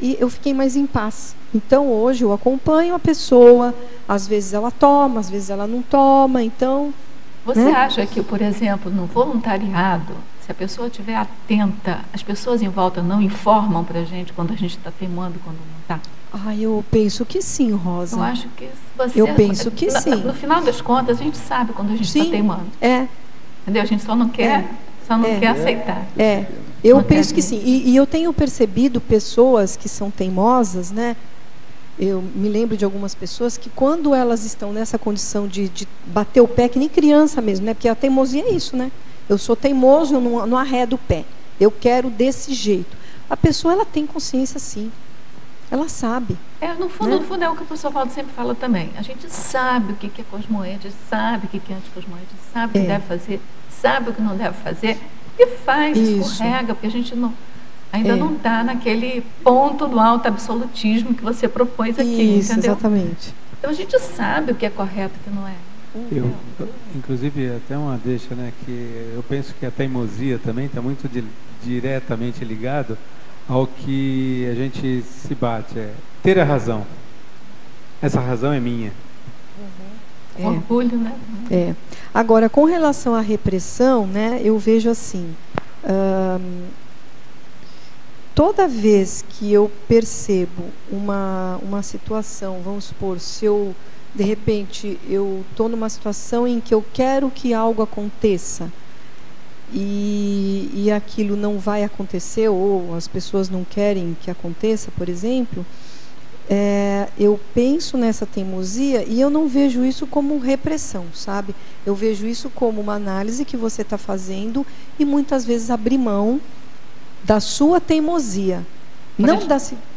e eu fiquei mais em paz. Então, hoje eu acompanho a pessoa, às vezes ela toma, às vezes ela não toma, então... Você acha que, por exemplo, no voluntariado, se a pessoa estiver atenta, as pessoas em volta não informam para a gente quando a gente está teimando, quando não está? Eu penso que sim, Rosa. Eu acho que você... Eu penso que sim. No final das contas, a gente sabe quando a gente está teimando. Entendeu? A gente só não quer, quer aceitar. Eu penso que sim. E eu tenho percebido pessoas que são teimosas, né? Eu me lembro de algumas pessoas que, quando elas estão nessa condição de bater o pé, que nem criança mesmo, né? Porque a teimosia é isso, né? Eu sou teimoso, eu não arredo o pé. Eu quero desse jeito. A pessoa, ela tem consciência, sim. Ela sabe. No fundo é o que o professor Valdo sempre fala também. A gente sabe o que é cosmoede, sabe o que é anticosmoede, sabe o que deve fazer, sabe o que não deve fazer, e faz, escorrega, porque a gente ainda não está naquele ponto do auto-absolutismo que você propôs aqui, entendeu? Exatamente. Então a gente sabe o que é correto e o que não é. Inclusive, até uma deixa, né, que eu penso que a teimosia também está muito diretamente ligado ao que a gente se bate, ter a razão. Essa razão é minha. Orgulho, né? Agora, com relação à repressão, né, eu vejo assim, toda vez que eu percebo uma situação, vamos supor, se eu, de repente, eu estou numa situação em que eu quero que algo aconteça e aquilo não vai acontecer, ou as pessoas não querem que aconteça, por exemplo, eu penso nessa teimosia e eu não vejo isso como repressão, sabe? Eu vejo isso como uma análise que você está fazendo e muitas vezes abrir mão da sua teimosia.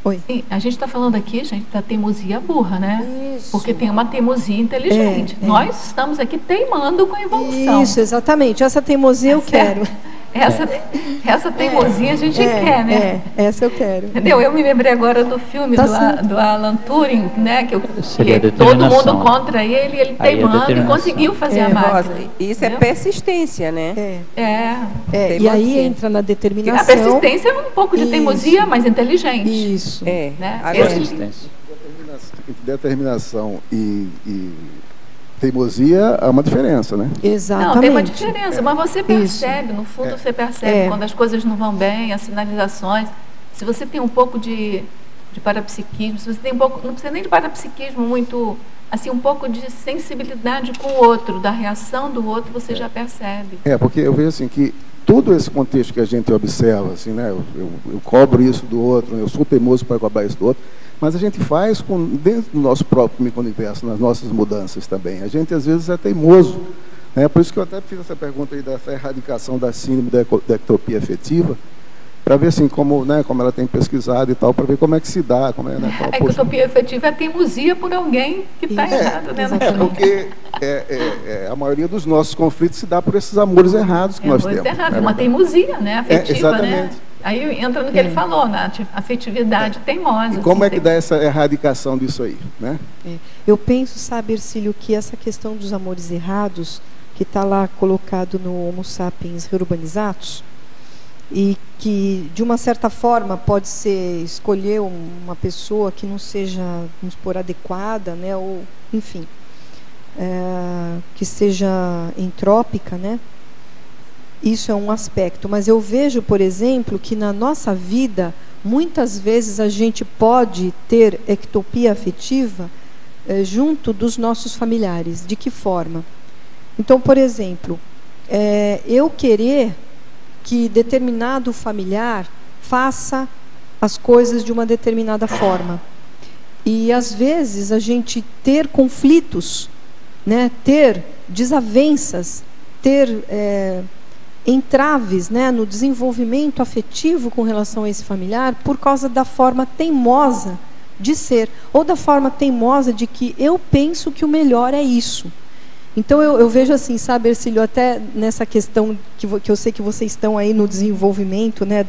Oi. Sim, a gente está falando aqui, gente, da teimosia burra, né? Isso. Porque tem uma teimosia inteligente. Nós estamos aqui teimando com a evolução. Isso, exatamente. Essa teimosia eu quero. Essa teimosia a gente quer, né? Essa eu quero. Entendeu? Eu me lembrei agora do filme do Alan Turing, né? Que todo mundo contra ele teimando e conseguiu fazer a máquina. Rosa, isso é persistência, né? E aí entra na determinação. A persistência é um pouco de teimosia, mas inteligente. Isso. Né? A persistência. Determinação e teimosia há uma diferença, né? Exatamente. Não, tem uma diferença, mas você percebe, no fundo você percebe quando as coisas não vão bem, as sinalizações. Se você tem um pouco de parapsiquismo, se você tem um pouco, não precisa nem de parapsiquismo muito, assim, um pouco de sensibilidade com o outro, da reação do outro, você já percebe. Porque eu vejo assim que todo esse contexto que a gente observa, assim, né? Eu cobro isso do outro, eu sou teimoso para cobrar isso do outro, mas a gente faz dentro do nosso próprio micro-universo, nas nossas mudanças também. A gente, às vezes, é teimoso. Né? Por isso que eu até fiz essa pergunta aí dessa erradicação da síndrome da ectopia afetiva, para ver assim, como ela tem pesquisado e tal, para ver como é que se dá. A ectopia afetiva é a teimosia por alguém que está errado. Né? Porque a maioria dos nossos conflitos se dá por esses amores errados que nós temos. Uma teimosia, né? Afetiva, exatamente. Né? Aí entra no que ele falou, na afetividade teimosa. E como é que dá essa erradicação disso aí? Né? Eu penso, sabe, Ercílio, que essa questão dos amores errados, que está lá colocado no Homo sapiens Reurbanizatus, e que, de uma certa forma, pode ser escolher uma pessoa que não seja, vamos supor, adequada, né, ou, enfim, que seja entrópica, né? Isso é um aspecto, mas eu vejo, por exemplo, que na nossa vida, muitas vezes a gente pode ter ectopia afetiva junto dos nossos familiares. De que forma? Então, por exemplo, eu querer que determinado familiar faça as coisas de uma determinada forma. E, às vezes, a gente ter conflitos, né, ter desavenças, ter entraves, né, no desenvolvimento afetivo com relação a esse familiar por causa da forma teimosa de ser, ou da forma teimosa de que eu penso que o melhor é isso. Então eu vejo assim, sabe, Hercílio, até nessa questão que eu sei que vocês estão aí no desenvolvimento, né,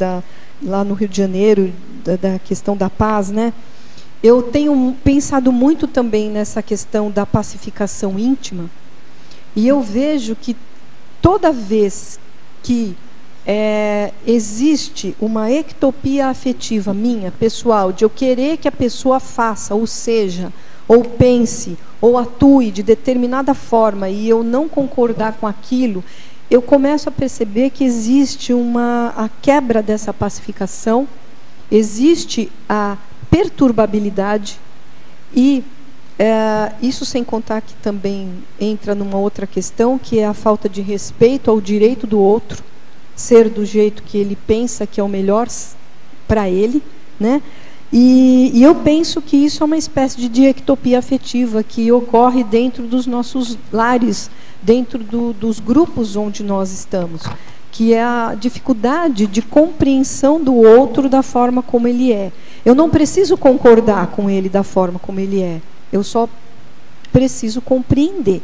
lá no Rio de Janeiro, da questão da paz, né? Eu tenho pensado muito também nessa questão da pacificação íntima, e eu vejo que toda vez que existe uma ectopia afetiva minha, pessoal, de eu querer que a pessoa faça, ou seja, ou pense, ou atue de determinada forma, e eu não concordar com aquilo, eu começo a perceber que existe a quebra dessa pacificação, existe a perturbabilidade, e isso sem contar que também entra numa outra questão, que é a falta de respeito ao direito do outro, ser do jeito que ele pensa que é o melhor para ele, né? E eu penso que isso é uma espécie de ectopia afetiva que ocorre dentro dos nossos lares, dentro dos grupos onde nós estamos, que é a dificuldade de compreensão do outro da forma como ele é. Eu não preciso concordar com ele da forma como ele é, eu só preciso compreender,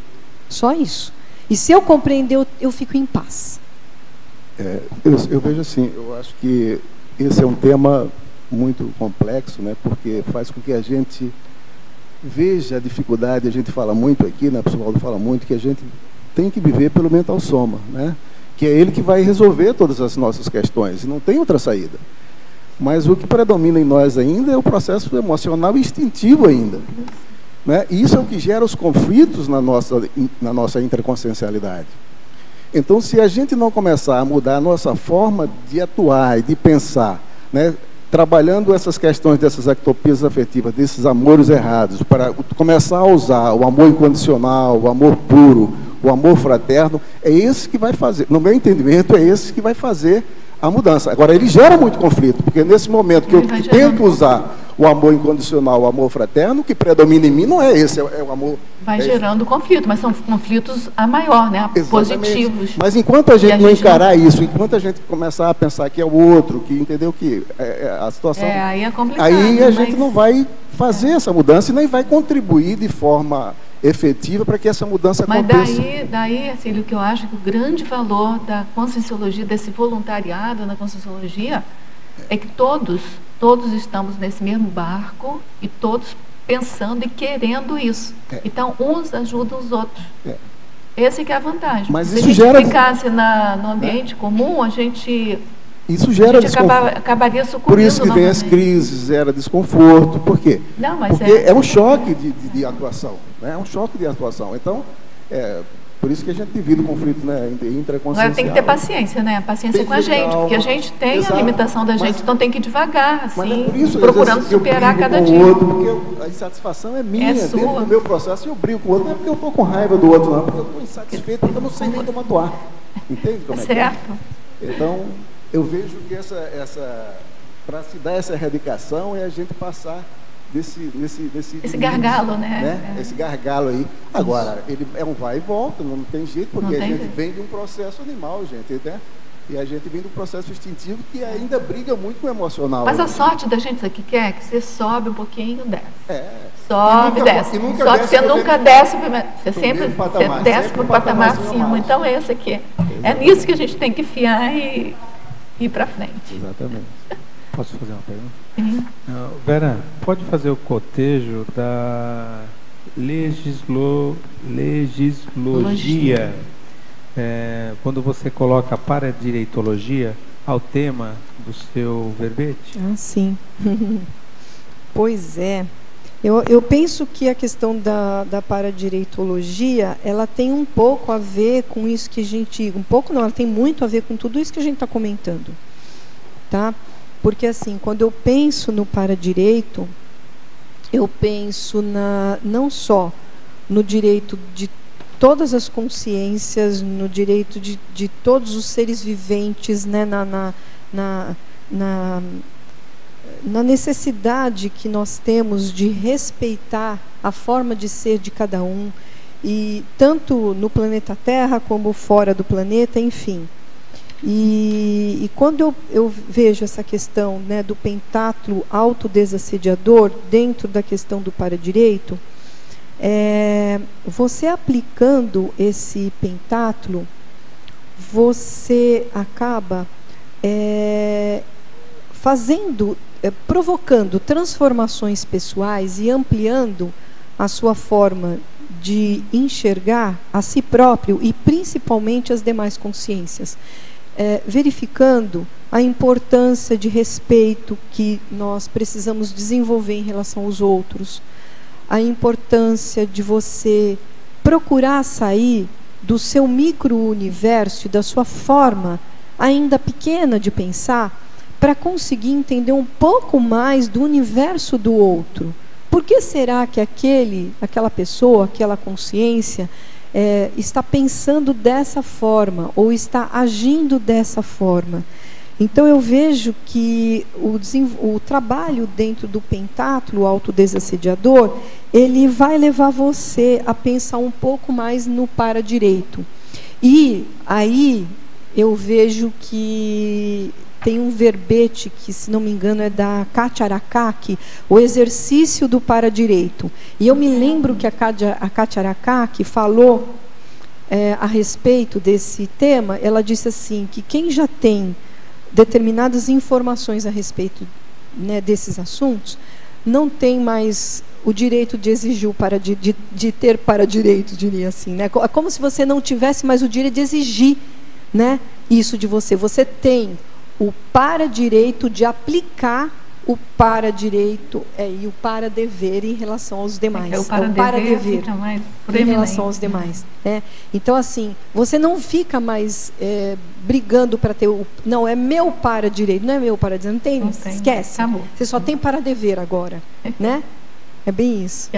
só isso. E se eu compreender, eu fico em paz. Eu vejo assim, eu acho que esse é um tema muito complexo, né, porque faz com que a gente veja a dificuldade. A gente fala muito aqui, né, o pessoal fala muito que a gente tem que viver pelo mental soma, né, que é ele que vai resolver todas as nossas questões, e não tem outra saída. Mas o que predomina em nós ainda é o processo emocional e instintivo ainda, né, e isso é o que gera os conflitos na nossa interconsciencialidade. Então, se a gente não começar a mudar a nossa forma de atuar e de pensar, né, trabalhando essas questões dessas ectopias afetivas, desses amores errados, para começar a usar o amor incondicional, o amor puro, o amor fraterno, é esse que vai fazer, no meu entendimento, é esse que vai fazer a mudança. Agora, ele gera muito conflito, porque nesse momento que eu tento usar o amor incondicional, o amor fraterno, o que predomina em mim não é esse, é o amor... Vai gerando conflito, mas são conflitos a maior, né? Positivos. Mas enquanto a gente não encarar isso, enquanto a gente começar a pensar que é o outro, que entendeu que a situação... aí é complicado. Aí a gente não vai fazer essa mudança e nem vai contribuir de forma efetiva para que essa mudança aconteça. Mas daí, Cílio, que eu acho que o grande valor da Conscienciologia, desse voluntariado na Conscienciologia, é que todos estamos nesse mesmo barco e todos pensando e querendo isso. Então, uns ajudam os outros. Essa que é a vantagem. Mas se isso a gente gera... ficasse no ambiente comum, isso gera acabaria sucumbindo. Por isso que vem as crises, gera desconforto. Por quê? Não, mas porque é um choque de atuação. Né? É um choque de atuação. Então, por isso que a gente divide o conflito, né, intraconsciencial. Agora tem que ter paciência, né? Paciência com a gente, porque a gente tem a limitação da gente, então tem que ir devagar, assim, procurando superar cada dia. Porque a insatisfação é minha, dentro do meu processo, e eu brigo com o outro, não é porque eu estou com raiva do outro, não, porque eu estou insatisfeito, porque eu não sei nem como atuar. Entende como é que é? Certo. Então, eu vejo que para se dar essa erradicação é a gente passar esse gargalo, né? Esse gargalo aí. Agora, ele é um vai e volta, não tem jeito, porque a gente vem de um processo animal, gente, né? E a gente vem de um processo instintivo que ainda briga muito com o emocional. Mas a sorte da gente aqui é que você sobe um pouquinho e desce. Sobe e desce. Só que você nunca desce, você sempre desce para o patamar acima. Então é esse aqui. É nisso que a gente tem que fiar e ir para frente. Exatamente. Posso fazer uma pergunta? Vera, pode fazer o cotejo da legislogia, quando você coloca paradireitologia ao tema do seu verbete? Sim. Pois é. Eu penso que a questão da paradireitologia, ela tem um pouco a ver com isso que a gente... Um pouco não, ela tem muito a ver com tudo isso que a gente está comentando. Tá? Porque, assim, quando eu penso no paradireito, eu penso não só no direito de todas as consciências, no direito de todos os seres viventes, né, na necessidade que nós temos de respeitar a forma de ser de cada um, e tanto no planeta Terra como fora do planeta, enfim. E quando eu vejo essa questão, né, do pentátulo autodesassediador dentro da questão do paradireito, você aplicando esse pentátulo, você acaba provocando transformações pessoais e ampliando a sua forma de enxergar a si próprio e principalmente as demais consciências, verificando a importância de respeito que nós precisamos desenvolver em relação aos outros, a importância de você procurar sair do seu micro-universo e da sua forma ainda pequena de pensar, para conseguir entender um pouco mais do universo do outro. Por que será que aquela pessoa, aquela consciência está pensando dessa forma ou está agindo dessa forma? Então eu vejo que o trabalho dentro do pentátulo autodesassediador, ele vai levar você a pensar um pouco mais no paradireito. E aí eu vejo que tem um verbete que, se não me engano, é da Kátia Arakaki, o exercício do paradireito. E eu me lembro que a Kátia Arakaki falou a respeito desse tema. Ela disse assim, que quem já tem determinadas informações a respeito, né, desses assuntos, não tem mais o direito de exigir de ter paradireito, diria assim, né? É como se você não tivesse mais o direito de exigir, né, isso de você. Você tem o paradireito de aplicar o paradireito e o paradever em relação aos demais. O paradever em relação aos demais. Então, assim, você não fica mais brigando para ter não, é meu paradireito, não é meu paradireito, não tem, esquece. Acabou. Você só tem paradever agora, né? É bem isso.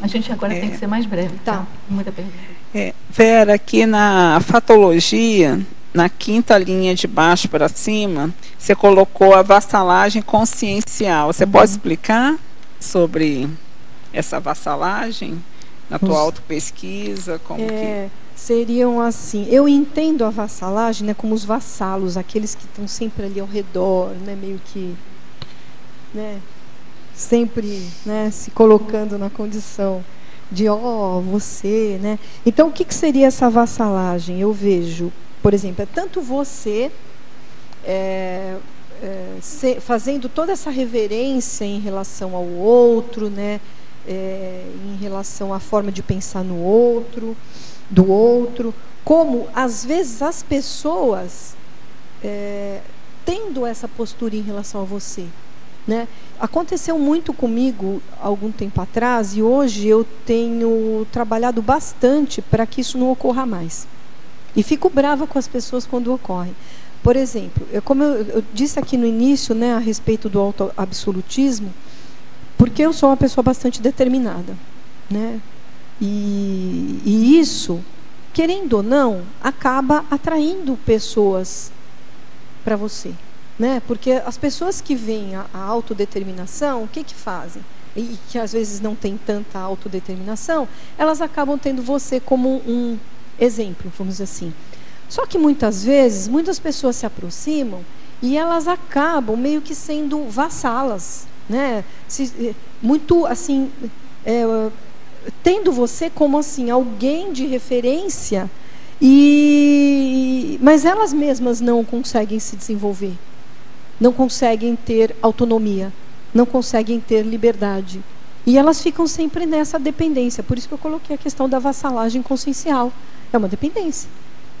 A gente agora tem que ser mais breve. Tá. Muita pergunta. Vera, aqui na fatologia, na quinta linha de baixo para cima, você colocou a vassalagem consciencial. Você pode explicar sobre essa vassalagem na tua autopesquisa? Seriam assim, eu entendo a vassalagem, né, como os vassalos, aqueles que estão sempre ali ao redor, né, meio que, né, sempre, né, se colocando na condição de você, né? Então, o que seria essa vassalagem? Eu vejo, por exemplo, tanto você fazendo toda essa reverência em relação ao outro, né? Em relação à forma de pensar no outro, do outro, como às vezes as pessoas tendo essa postura em relação a você, né? Aconteceu muito comigo algum tempo atrás e hoje eu tenho trabalhado bastante para que isso não ocorra mais. E fico brava com as pessoas quando ocorre. Por exemplo, como eu disse aqui no início, né, a respeito do autoabsolutismo, porque eu sou uma pessoa bastante determinada, né? E isso, querendo ou não, acaba atraindo pessoas para você, né? Porque as pessoas que veem a autodeterminação, o que fazem? E que às vezes não tem tanta autodeterminação, elas acabam tendo você como um exemplo, vamos dizer assim. Só que muitas vezes, muitas pessoas se aproximam e elas acabam meio que sendo vassalas, né? Muito assim, tendo você como assim alguém de referência, mas elas mesmas não conseguem se desenvolver, não conseguem ter autonomia, não conseguem ter liberdade. E elas ficam sempre nessa dependência. Por isso que eu coloquei a questão da vassalagem consciencial. É uma dependência.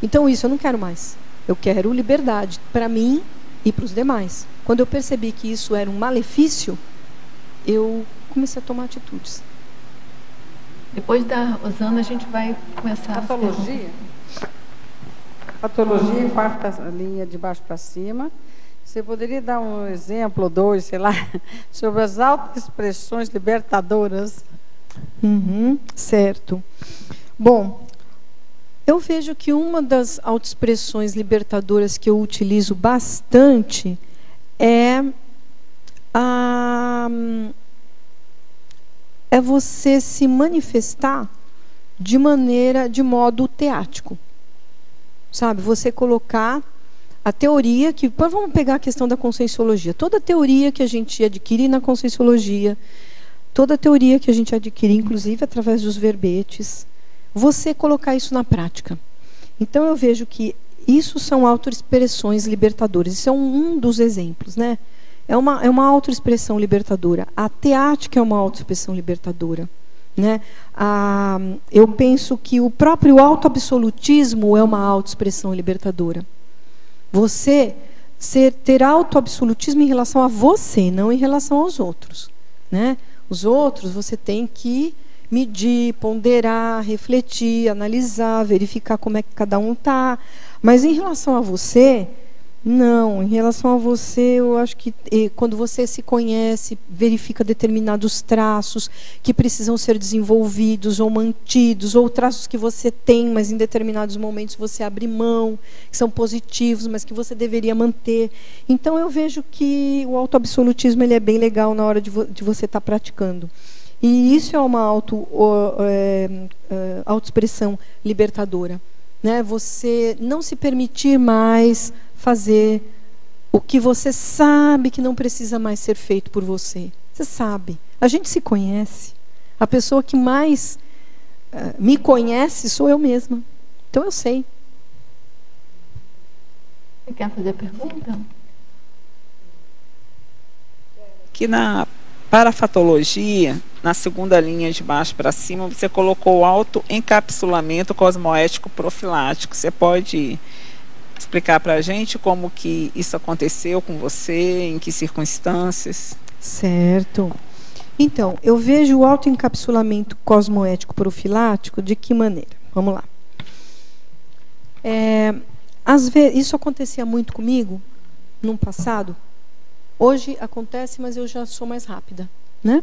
Então isso eu não quero mais. Eu quero liberdade para mim e para os demais. Quando eu percebi que isso era um malefício, eu comecei a tomar atitudes. Depois da Rosana, a gente vai começar patologia. Patologia, quarta linha de baixo para cima. Você poderia dar um exemplo ou dois, sei lá, sobre as autoexpressões libertadoras? Certo. Bom, eu vejo que uma das autoexpressões libertadoras que eu utilizo bastante é você se manifestar de modo teático. Sabe? Você colocar A teoria que... Vamos pegar a questão da conscienciologia. Toda teoria que a gente adquire na conscienciologia, toda teoria que a gente adquire, inclusive através dos verbetes, você colocar isso na prática. Então, eu vejo que isso são autoexpressões libertadoras. Isso é um dos exemplos, né? É uma autoexpressão libertadora. A teática é uma autoexpressão libertadora, né? Eu penso que o próprio autoabsolutismo é uma autoexpressão libertadora. Você ter autoabsolutismo em relação a você, não em relação aos outros, né? Os outros você tem que medir, ponderar, refletir, analisar, verificar como é que cada um está. Mas em relação a você, não. Em relação a você, eu acho que quando você se conhece, verifica determinados traços que precisam ser desenvolvidos ou mantidos, ou traços que você tem, mas em determinados momentos você abre mão, que são positivos, mas que você deveria manter. Então, eu vejo que o autoabsolutismo ele é bem legal na hora de você estar praticando. E isso é uma autoexpressão libertadora, né? Você não se permitir mais fazer o que você sabe que não precisa mais ser feito por você. Você sabe. A gente se conhece. A pessoa que mais me conhece sou eu mesma. Então eu sei. Você quer fazer a pergunta? Que na parafatologia, na segunda linha de baixo para cima, você colocou o autoencapsulamento cosmoético profilático. Você pode explicar para a gente como que isso aconteceu com você, em que circunstâncias? Certo. Então, eu vejo o autoencapsulamento cosmoético profilático de que maneira? Vamos lá. Às vezes, isso acontecia muito comigo no passado. Hoje acontece, mas eu já sou mais rápida, né?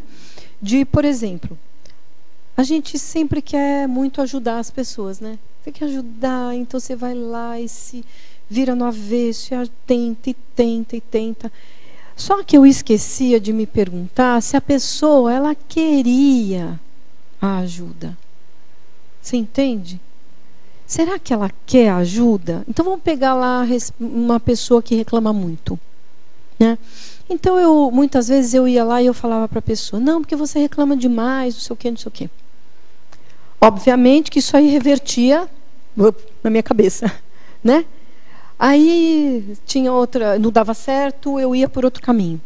Por exemplo, a gente sempre quer muito ajudar as pessoas, né? Você quer ajudar, então você vai lá e se vira no avesso, e tenta, e tenta, e tenta. Só que eu esquecia de me perguntar se a pessoa, ela queria a ajuda. Você entende? Será que ela quer ajuda? Então vamos pegar lá uma pessoa que reclama muito, né? Então, muitas vezes eu ia lá e eu falava para a pessoa, não, porque você reclama demais, não sei o quê, não sei o quê. Obviamente que isso aí revertia na minha cabeça, né? Aí tinha outra, não dava certo, eu ia por outro caminho.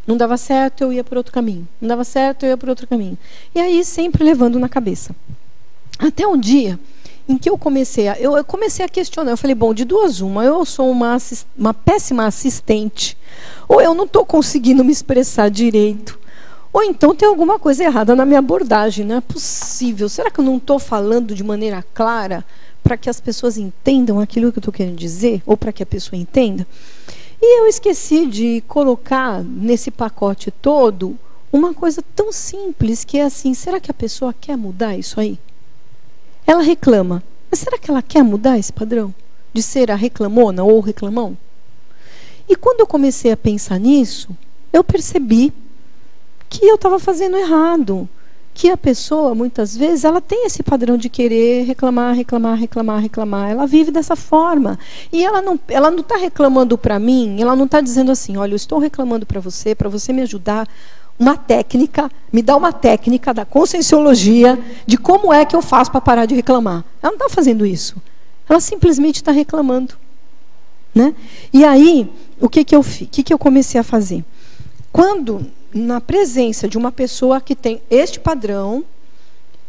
Não dava certo, eu ia por outro caminho. Não dava certo, eu ia por outro caminho. E aí sempre levando na cabeça. Até um dia em que eu comecei a questionar. Eu falei, bom, de duas uma, eu sou uma péssima assistente, ou eu não estou conseguindo me expressar direito, ou então tem alguma coisa errada na minha abordagem. Não é possível. Será que eu não estou falando de maneira clara para que as pessoas entendam aquilo que eu estou querendo dizer, ou para que a pessoa entenda? E eu esqueci de colocar nesse pacote todo uma coisa tão simples, que é assim, será que a pessoa quer mudar isso aí? Ela reclama, mas será que ela quer mudar esse padrão? De ser a reclamona ou o reclamão? E quando eu comecei a pensar nisso, eu percebi que eu estava fazendo errado. Que a pessoa, muitas vezes, ela tem esse padrão de querer reclamar, reclamar, reclamar, reclamar. Ela vive dessa forma. E ela não está reclamando para mim, ela não está dizendo assim, olha, eu estou reclamando para você me ajudar, uma técnica, me dá uma técnica da conscienciologia de como é que eu faço para parar de reclamar. Ela não está fazendo isso. Ela simplesmente está reclamando, né? E aí, o que eu comecei a fazer? Quando, na presença de uma pessoa que tem este padrão,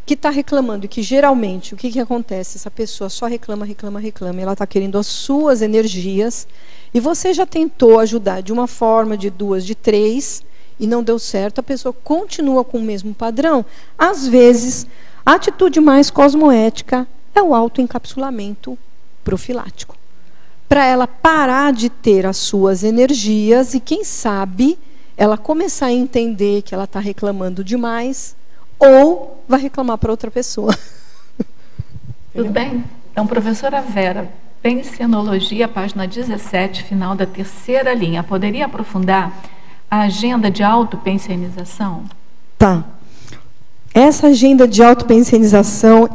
que está reclamando, e que geralmente, o que acontece? Essa pessoa só reclama, reclama, reclama, e ela está querendo as suas energias, e você já tentou ajudar de uma forma, de duas, de três, e não deu certo, a pessoa continua com o mesmo padrão. Às vezes, a atitude mais cosmoética é o autoencapsulamento profilático. Para ela parar de ter as suas energias e, quem sabe, ela começar a entender que ela está reclamando demais, ou vai reclamar para outra pessoa. Tudo bem? Então, professora Vera, Pensenologia, página 17, final da terceira linha. Poderia aprofundar a agenda de autopensionização? Tá. Essa agenda de autopensionização,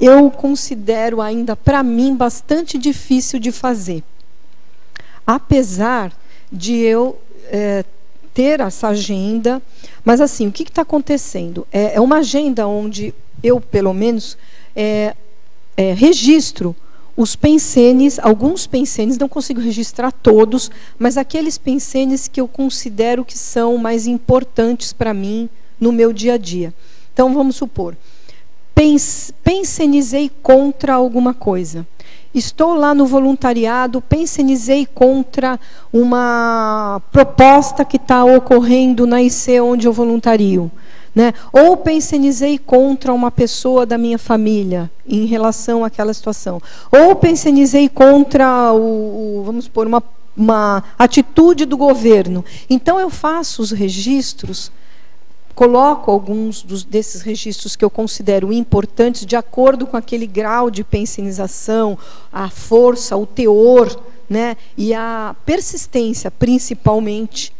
eu considero ainda, para mim, bastante difícil de fazer. apesar de eu ter essa agenda. Mas assim, o que está acontecendo? É uma agenda onde eu, pelo menos, registro os pensenes, alguns pensenes, não consigo registrar todos, mas aqueles pensenes que eu considero que são mais importantes para mim no meu dia a dia. Então, vamos supor, pensenizei contra alguma coisa. Estou lá no voluntariado, pensenizei contra uma proposta que está ocorrendo na IC onde eu voluntario. Né? Ou pensenizei contra uma pessoa da minha família em relação àquela situação. Ou pensenizei contra, vamos supor, uma atitude do governo. Então, eu faço os registros, coloco alguns desses registros que eu considero importantes, de acordo com aquele grau de pensenização, a força, o teor, né, e a persistência, principalmente,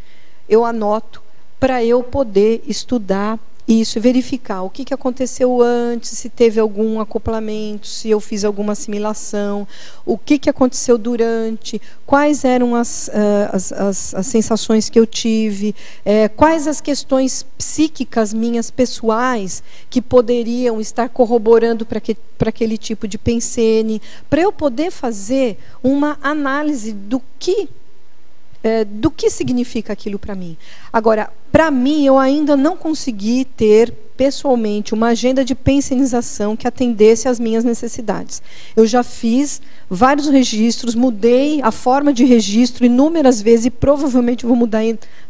eu anoto para eu poder estudar isso, verificar o que aconteceu antes, se teve algum acoplamento, se eu fiz alguma assimilação, o que aconteceu durante, quais eram as sensações que eu tive, quais as questões psíquicas minhas pessoais que poderiam estar corroborando para aquele tipo de pensene, para eu poder fazer uma análise do que significa aquilo para mim. Agora, para mim, eu ainda não consegui ter, pessoalmente, uma agenda de pensenização que atendesse às minhas necessidades. Eu já fiz vários registros, mudei a forma de registro inúmeras vezes e provavelmente vou mudar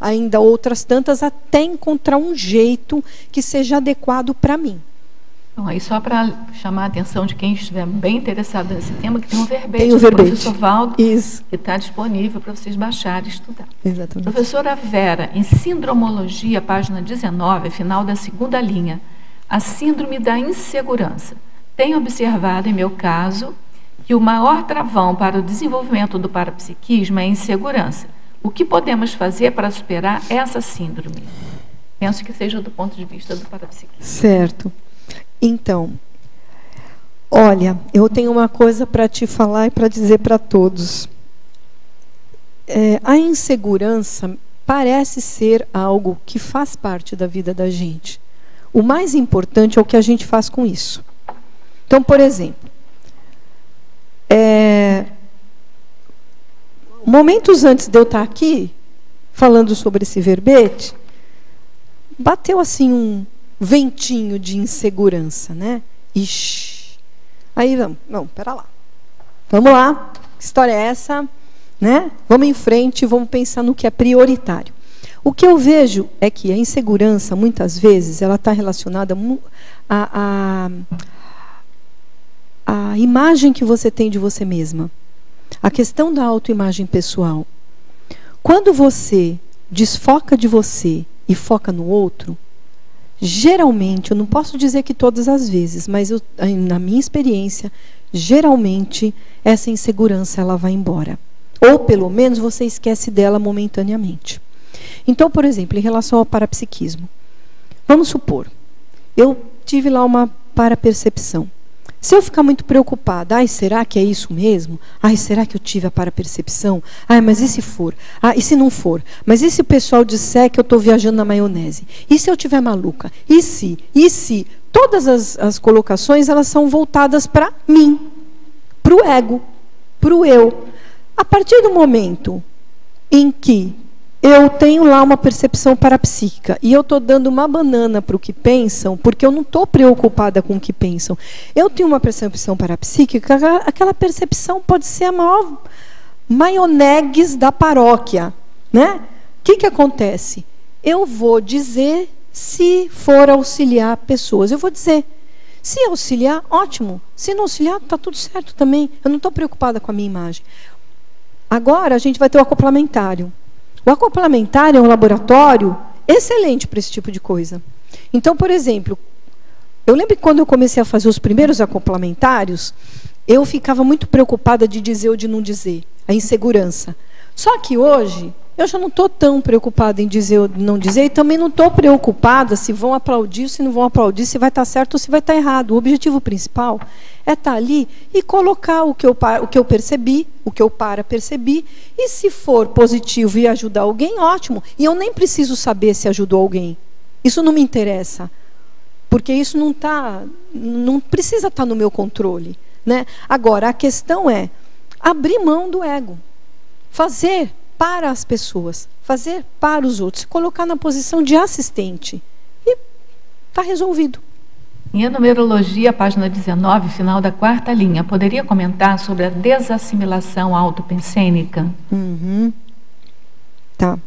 ainda outras tantas até encontrar um jeito que seja adequado para mim. Então, aí só para chamar a atenção de quem estiver bem interessado nesse tema, que tem um verbete do professor Valdo, isso, que está disponível para vocês baixarem e estudar. Exatamente. Professora Vera, em Sindromologia, página 19, final da segunda linha, a síndrome da insegurança. Tenho observado, em meu caso, que o maior travão para o desenvolvimento do parapsiquismo é a insegurança. O que podemos fazer para superar essa síndrome? Penso que seja do ponto de vista do parapsiquismo. Certo. Então, olha, eu tenho uma coisa para te falar e para dizer para todos. A insegurança parece ser algo que faz parte da vida da gente. O mais importante é o que a gente faz com isso. Então, por exemplo, momentos antes de eu estar aqui, falando sobre esse verbete, bateu assim um ventinho de insegurança, né? Ixi. Aí vamos, não, pera lá. Vamos lá, que história é essa? Né? Vamos em frente, vamos pensar no que é prioritário. O que eu vejo é que a insegurança, muitas vezes, ela está relacionada à imagem que você tem de você mesma. A questão da autoimagem pessoal. Quando você desfoca de você e foca no outro, geralmente, eu não posso dizer que todas as vezes, mas na minha experiência, geralmente, essa insegurança ela vai embora. Ou, pelo menos, você esquece dela momentaneamente. Então, por exemplo, em relação ao parapsiquismo, vamos supor, eu tive lá uma parapercepção. Se eu ficar muito preocupada, será que é isso mesmo? Será que eu tive a parapercepção? Mas e se for? E se não for? Mas e se o pessoal disser que eu estou viajando na maionese? E se eu estiver maluca? E se? E se? Todas as colocações, elas são voltadas para mim, para o ego, para o eu. A partir do momento em que eu tenho lá uma percepção parapsíquica e eu estou dando uma banana para o que pensam, porque eu não estou preocupada com o que pensam. Eu tenho uma percepção parapsíquica, aquela percepção pode ser a maior maionegues da paróquia. Né? O que acontece? Eu vou dizer se for auxiliar pessoas. Eu vou dizer. Se auxiliar, ótimo. Se não auxiliar, está tudo certo também. Eu não estou preocupada com a minha imagem. Agora a gente vai ter o acoplamentário. O acoplamentário é um laboratório excelente para esse tipo de coisa. Então, por exemplo, eu lembro que quando eu comecei a fazer os primeiros acoplamentários, eu ficava muito preocupada de dizer ou de não dizer, a insegurança. Só que hoje, eu já não estou tão preocupada em dizer ou não dizer, e também não estou preocupada se vão aplaudir ou se não vão aplaudir, se vai estar certo ou se vai estar errado. O objetivo principal é estar ali e colocar o que eu percebi, o que eu percebi, e se for positivo e ajudar alguém, ótimo. E eu nem preciso saber se ajudou alguém. Isso não me interessa, porque isso não precisa estar no meu controle, né? Agora, a questão é abrir mão do ego, fazer para as pessoas, fazer para os outros, se colocar na posição de assistente. E está resolvido. Em numerologia, página 19, final da 4ª linha, poderia comentar sobre a desassimilação autopensênica? Tá.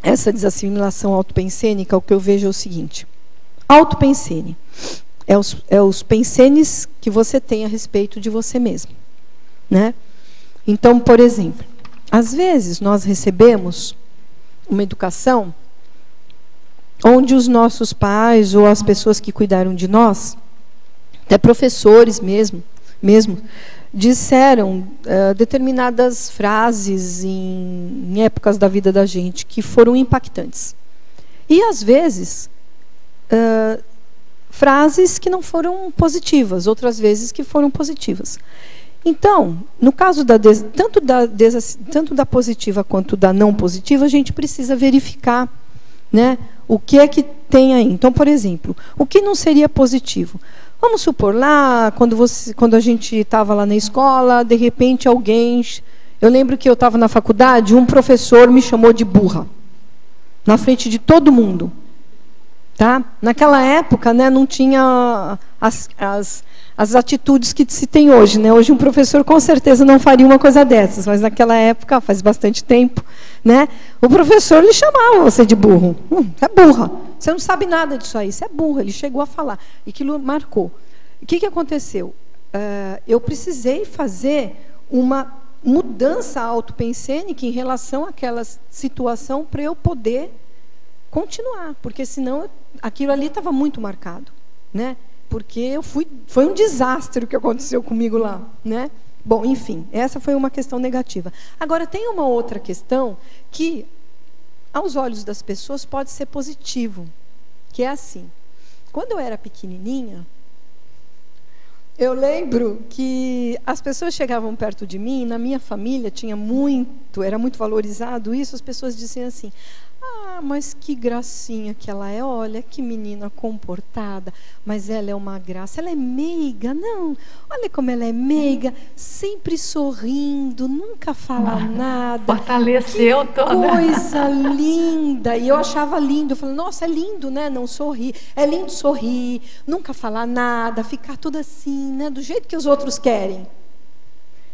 Essa desassimilação autopensênica, o que eu vejo é o seguinte. Autopensene é os pensenes que você tem a respeito de você mesmo, né? Então, por exemplo, às vezes nós recebemos uma educação onde os nossos pais ou as pessoas que cuidaram de nós, até professores mesmo disseram determinadas frases em épocas da vida da gente que foram impactantes. E, às vezes, frases que não foram positivas, outras vezes que foram positivas. Então, no caso tanto da positiva quanto da não positiva, a gente precisa verificar, né, o que é que tem aí. Então, por exemplo, o que não seria positivo? Vamos supor, lá, quando a gente estava lá na escola, de repente alguém... Eu lembro que eu estava na faculdade, um professor me chamou de burra, na frente de todo mundo. Tá? Naquela época, né, não tinha as atitudes que se tem hoje, né? Hoje um professor com certeza não faria uma coisa dessas, mas naquela época, faz bastante tempo, né, o professor lhe chamava você de burro. É burra, você não sabe nada disso aí, você é burra. Ele chegou a falar, e aquilo marcou. O que aconteceu? Eu precisei fazer uma mudança autopensênica em relação àquela situação para eu poder continuar, porque senão aquilo ali estava muito marcado, né? Porque foi um desastre o que aconteceu comigo lá, né? Bom, enfim, essa foi uma questão negativa. Agora, tem uma outra questão que, aos olhos das pessoas, pode ser positivo, que é assim. Quando eu era pequenininha, eu lembro que as pessoas chegavam perto de mim, na minha família era muito valorizado isso, as pessoas diziam assim: ah, mas que gracinha que ela é, olha, que menina comportada, mas ela é uma graça, ela é meiga, não, olha como ela é meiga, sempre sorrindo, nunca fala nada. Fortaleceu toda. Coisa linda, e eu achava lindo, eu falei, nossa, é lindo, né, não sorrir, é lindo sorrir, nunca falar nada, ficar tudo assim, né, do jeito que os outros querem.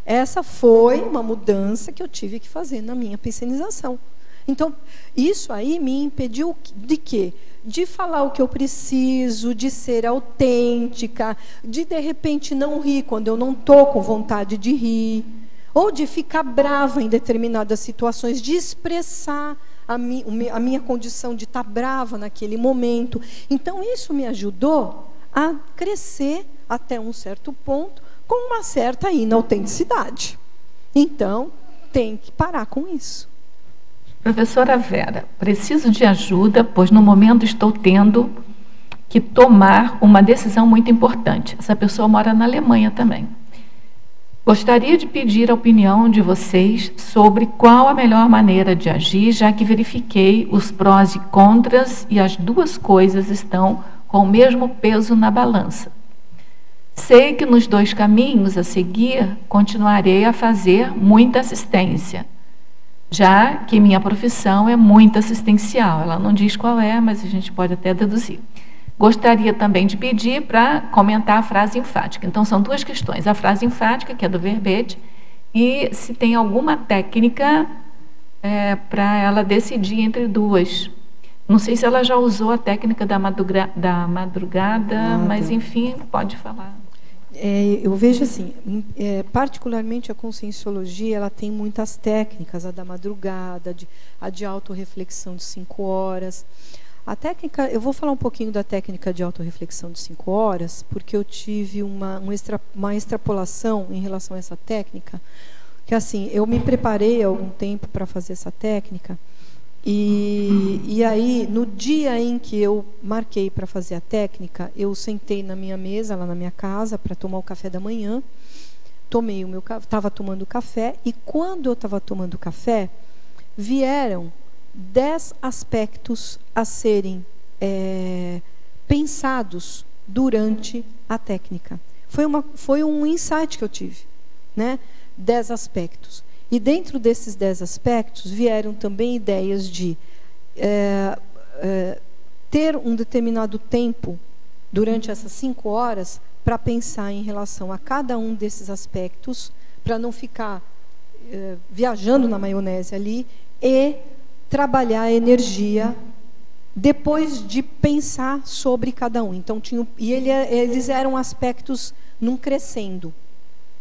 Essa foi uma mudança que eu tive que fazer na minha pensenização. Então, isso aí me impediu de quê? De falar o que eu preciso, de ser autêntica, de repente não rir quando eu não estou com vontade de rir, ou de ficar brava em determinadas situações, de expressar a minha condição de estar brava naquele momento. Então, isso me ajudou a crescer até um certo ponto com uma certa inautenticidade. Então, tem que parar com isso. Professora Vera, preciso de ajuda, pois no momento estou tendo que tomar uma decisão muito importante. Essa pessoa mora na Alemanha também. Gostaria de pedir a opinião de vocês sobre qual a melhor maneira de agir, já que verifiquei os prós e contras e as duas coisas estão com o mesmo peso na balança. Sei que nos dois caminhos a seguir continuarei a fazer muita assistência, já que minha profissão é muito assistencial. Ela não diz qual é, mas a gente pode até deduzir. Gostaria também de pedir para comentar a frase enfática. Então, são duas questões. A frase enfática, que é do verbete, e se tem alguma técnica para ela decidir entre duas. Não sei se ela já usou a técnica da madrugada, mas, enfim, pode falar. Eu vejo assim, particularmente a conscienciologia, ela tem muitas técnicas, a da madrugada, a de autorreflexão de 5 horas. A técnica, eu vou falar um pouquinho da técnica de autorreflexão de 5 horas, porque eu tive uma extrapolação em relação a essa técnica, que assim, eu me preparei há algum tempo para fazer essa técnica, e aí, no dia em que eu marquei para fazer a técnica, eu sentei na minha mesa, lá na minha casa, para tomar o café da manhã, estava tomando café, e quando eu estava tomando café, vieram 10 aspectos a serem pensados durante a técnica. Foi um insight que eu tive, né? 10 aspectos. E dentro desses 10 aspectos vieram também ideias de ter um determinado tempo durante essas 5 horas para pensar em relação a cada um desses aspectos, para não ficar viajando na maionese ali, e trabalhar a energia depois de pensar sobre cada um. Então, eles eram aspectos num crescendo,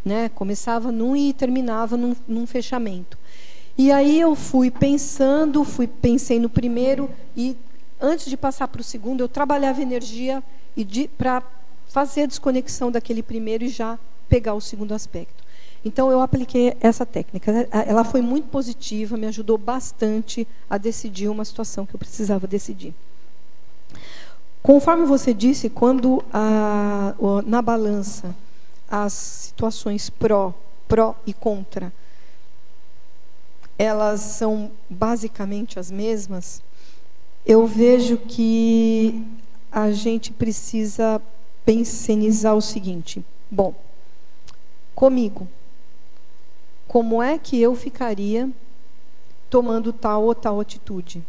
né? Começava num e terminava num fechamento. E aí eu pensei no primeiro, e antes de passar para o segundo, eu trabalhava energia para fazer a desconexão daquele primeiro e já pegar o segundo aspecto. Então, eu apliquei essa técnica. Ela foi muito positiva, me ajudou bastante a decidir uma situação que eu precisava decidir. Conforme você disse, quando na balança as situações pró e contra, elas são basicamente as mesmas, eu vejo que a gente precisa pensionizar o seguinte: bom, comigo, como é que eu ficaria tomando tal ou tal atitude?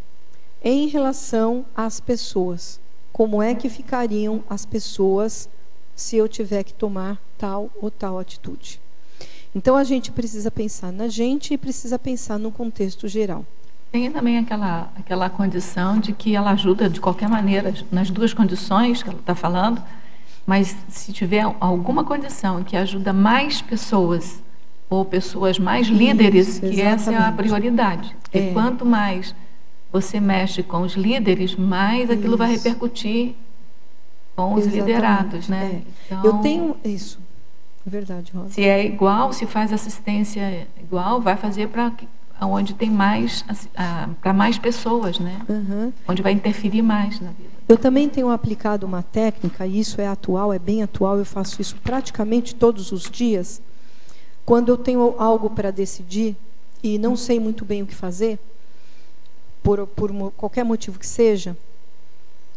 Em relação às pessoas, como é que ficariam as pessoas se eu tiver que tomar tal ou tal atitude? Então, a gente precisa pensar na gente e precisa pensar no contexto geral. Tem também aquela condição de que ela ajuda de qualquer maneira, nas duas condições que ela está falando, mas se tiver alguma condição que ajuda mais pessoas, ou pessoas mais líderes, que essa é a prioridade. Porque quanto mais você mexe com os líderes, mais aquilo vai repercutir com os liderados, né? Então, eu tenho isso. É verdade, Rosa. Se é igual, se faz assistência igual, vai fazer para onde tem mais, para mais pessoas, né? Onde vai interferir mais na vida. Eu também tenho aplicado uma técnica, e isso é atual, é bem atual, eu faço isso praticamente todos os dias. Quando eu tenho algo para decidir e não sei muito bem o que fazer, por qualquer motivo que seja,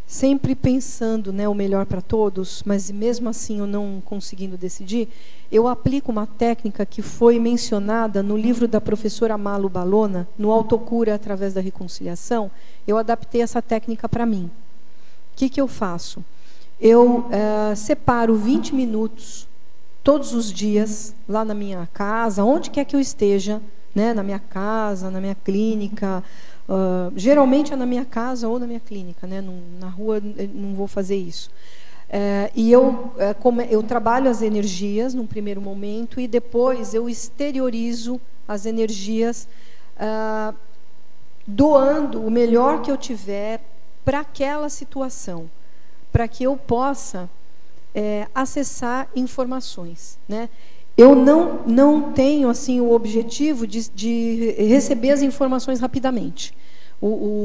sempre pensando, né, o melhor para todos, mas mesmo assim eu não conseguindo decidir, eu aplico uma técnica que foi mencionada no livro da professora Malu Balona, no Autocura através da Reconciliação. Eu adaptei essa técnica para mim. O que eu faço? Eu separo 20 minutos todos os dias, lá na minha casa, onde quer que eu esteja, né, na minha casa, na minha clínica, geralmente é na minha casa ou na minha clínica, né, na rua não vou fazer isso. E eu trabalho as energias num primeiro momento e depois eu exteriorizo as energias, doando o melhor que eu tiver para aquela situação, para que eu possa acessar informações, né? Eu não tenho assim o objetivo de receber as informações rapidamente.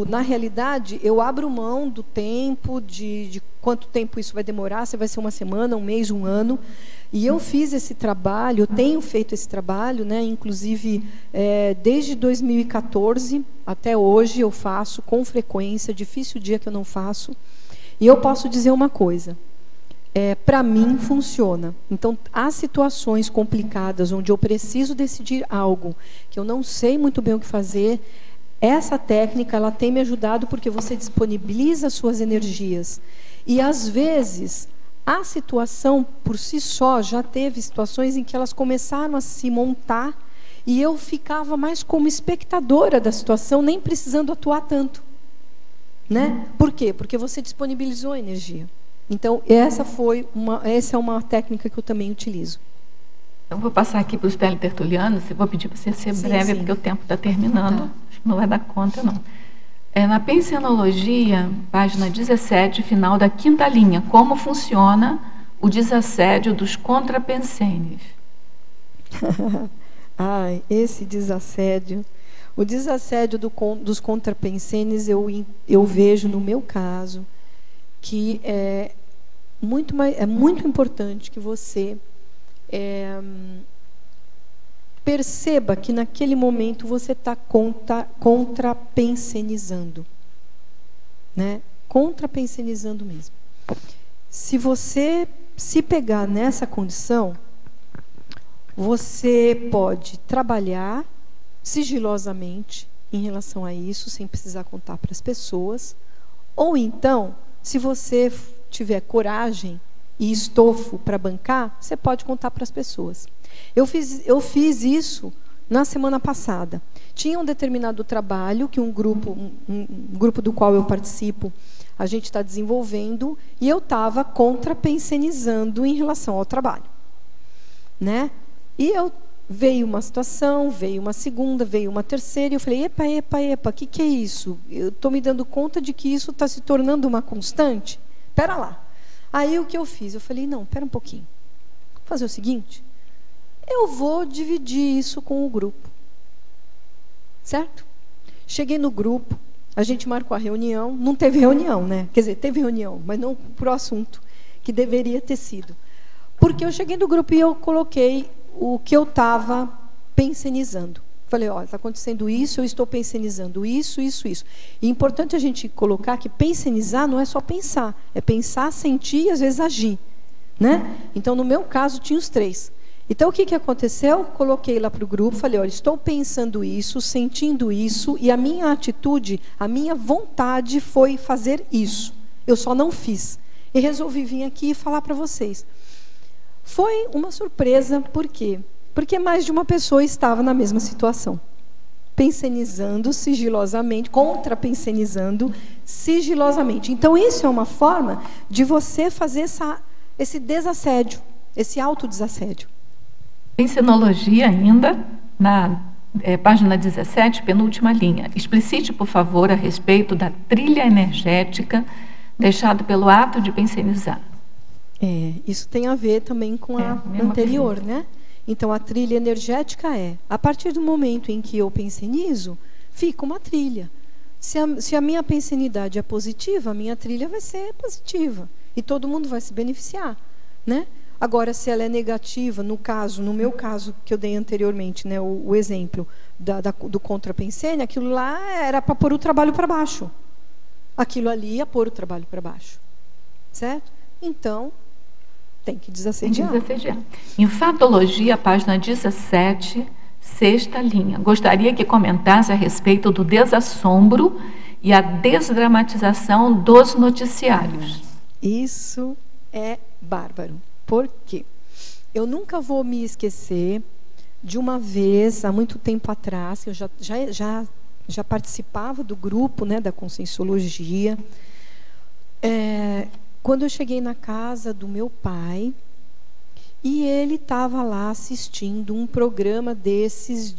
Na realidade, eu abro mão do tempo, de quanto tempo isso vai demorar, se vai ser uma semana, um mês, um ano. E eu fiz esse trabalho, eu tenho feito esse trabalho, né? Inclusive, desde 2014 até hoje eu faço com frequência, difícil o dia que eu não faço. E eu posso dizer uma coisa. Para mim funciona. Então, há situações complicadas onde eu preciso decidir algo que eu não sei muito bem o que fazer. Essa técnica ela tem me ajudado porque você disponibiliza suas energias. E às vezes a situação por si só já teve situações em que elas começaram a se montar e eu ficava mais como espectadora da situação, nem precisando atuar tanto, né? Por quê? Porque você disponibilizou a energia. Então, essa é uma técnica que eu também utilizo. Eu vou passar aqui para os teletertulianos, eu vou pedir para você ser breve, porque o tempo está terminando, acho que não vai dar conta, não. Na Pensenologia, página 17, final da 5ª linha, como funciona o desassédio dos contrapensenes? Ai, esse desassédio. O desassédio dos contrapensenes eu vejo no meu caso que é muito importante que você perceba que naquele momento você está contrapensenizando, né? Contrapensenizando mesmo. Se você se pegar nessa condição, você pode trabalhar sigilosamente em relação a isso, sem precisar contar para as pessoas. Ou então, se você tiver coragem e estofo para bancar, você pode contar para as pessoas. Eu fiz isso na semana passada. Tinha um determinado trabalho que um grupo do qual eu participo, a gente está desenvolvendo, e eu estava contrapensenizando em relação ao trabalho, né? E veio uma situação, veio uma segunda, veio uma terceira, e eu falei, epa, o que é isso? Eu estou me dando conta de que isso está se tornando uma constante? Espera lá. Aí o que eu fiz? Eu falei, não, espera um pouquinho. Vou fazer o seguinte, eu vou dividir isso com o grupo. Certo? Cheguei no grupo, a gente marcou a reunião, não teve reunião, né? Quer dizer, teve reunião, mas não para o assunto que deveria ter sido. Porque eu cheguei no grupo e eu coloquei o que eu estava pensenizando. Falei, olha, está acontecendo isso, eu estou pensenizando isso. E é importante a gente colocar que pensenizar não é só pensar, é pensar, sentir e às vezes agir, né? Então, no meu caso, tinha os 3. Então, o que aconteceu? Coloquei lá para o grupo, falei, olha, estou pensando isso, sentindo isso, e a minha atitude, a minha vontade foi fazer isso. Eu só não fiz. E resolvi vir aqui e falar para vocês. Foi uma surpresa, por quê? Porque mais de uma pessoa estava na mesma situação. Pensenizando sigilosamente, contrapensenizando sigilosamente. Então, isso é uma forma de você fazer esse desassédio, esse autodesassédio. Pensenologia ainda, na página 17, penúltima linha. Explicite, por favor, a respeito da trilha energética deixada pelo ato de pensenizar. Isso tem a ver também com a anterior, né? Então, a trilha energética a partir do momento em que eu pensenizo, fica uma trilha. Se a minha pensenidade é positiva, a minha trilha vai ser positiva. E todo mundo vai se beneficiar, né? Agora, se ela é negativa, no meu caso, que eu dei anteriormente, né, o exemplo do contrapensene, aquilo lá era para pôr o trabalho para baixo. Aquilo ali ia pôr o trabalho para baixo. Certo? Então, tem que desassediar. Em Fatologia, página 17, sexta linha. Gostaria que comentasse a respeito do desassombro e a desdramatização dos noticiários. Isso é bárbaro. Por quê? Eu nunca vou me esquecer de uma vez, há muito tempo atrás, que eu já participava do grupo, né, da Conscienciologia. Quando eu cheguei na casa do meu pai, e ele estava lá assistindo um programa desses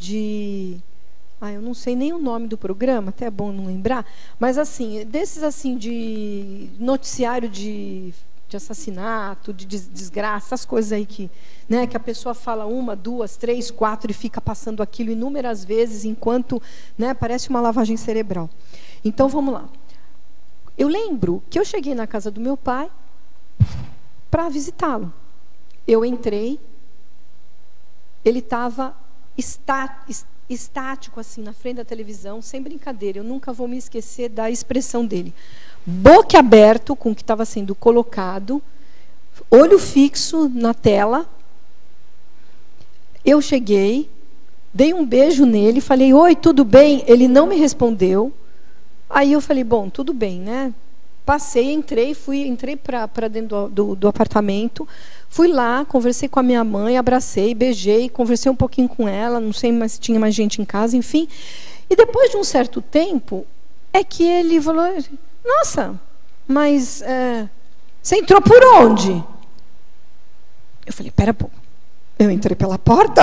eu não sei nem o nome do programa, até é bom não lembrar, mas assim, desses assim de noticiário de assassinato, de desgraça, essas coisas aí que a pessoa fala 1, 2, 3, 4 e fica passando aquilo inúmeras vezes enquanto, parece uma lavagem cerebral. Então, vamos lá. Eu lembro que eu cheguei na casa do meu pai para visitá-lo. Eu entrei, ele estava estático assim na frente da televisão, sem brincadeira. Eu nunca vou me esquecer da expressão dele. Boca aberta com o que estava sendo colocado, olho fixo na tela. Eu cheguei, dei um beijo nele, falei, oi, tudo bem? Ele não me respondeu. Aí eu falei, bom, tudo bem, né? Passei, entrei para dentro do apartamento, fui lá, conversei com a minha mãe, abracei, beijei, conversei um pouquinho com ela, não sei mais se tinha mais gente em casa, enfim. E depois de um certo tempo, é que ele falou, nossa, mas você entrou por onde? Eu falei, pera, pô, eu entrei pela porta?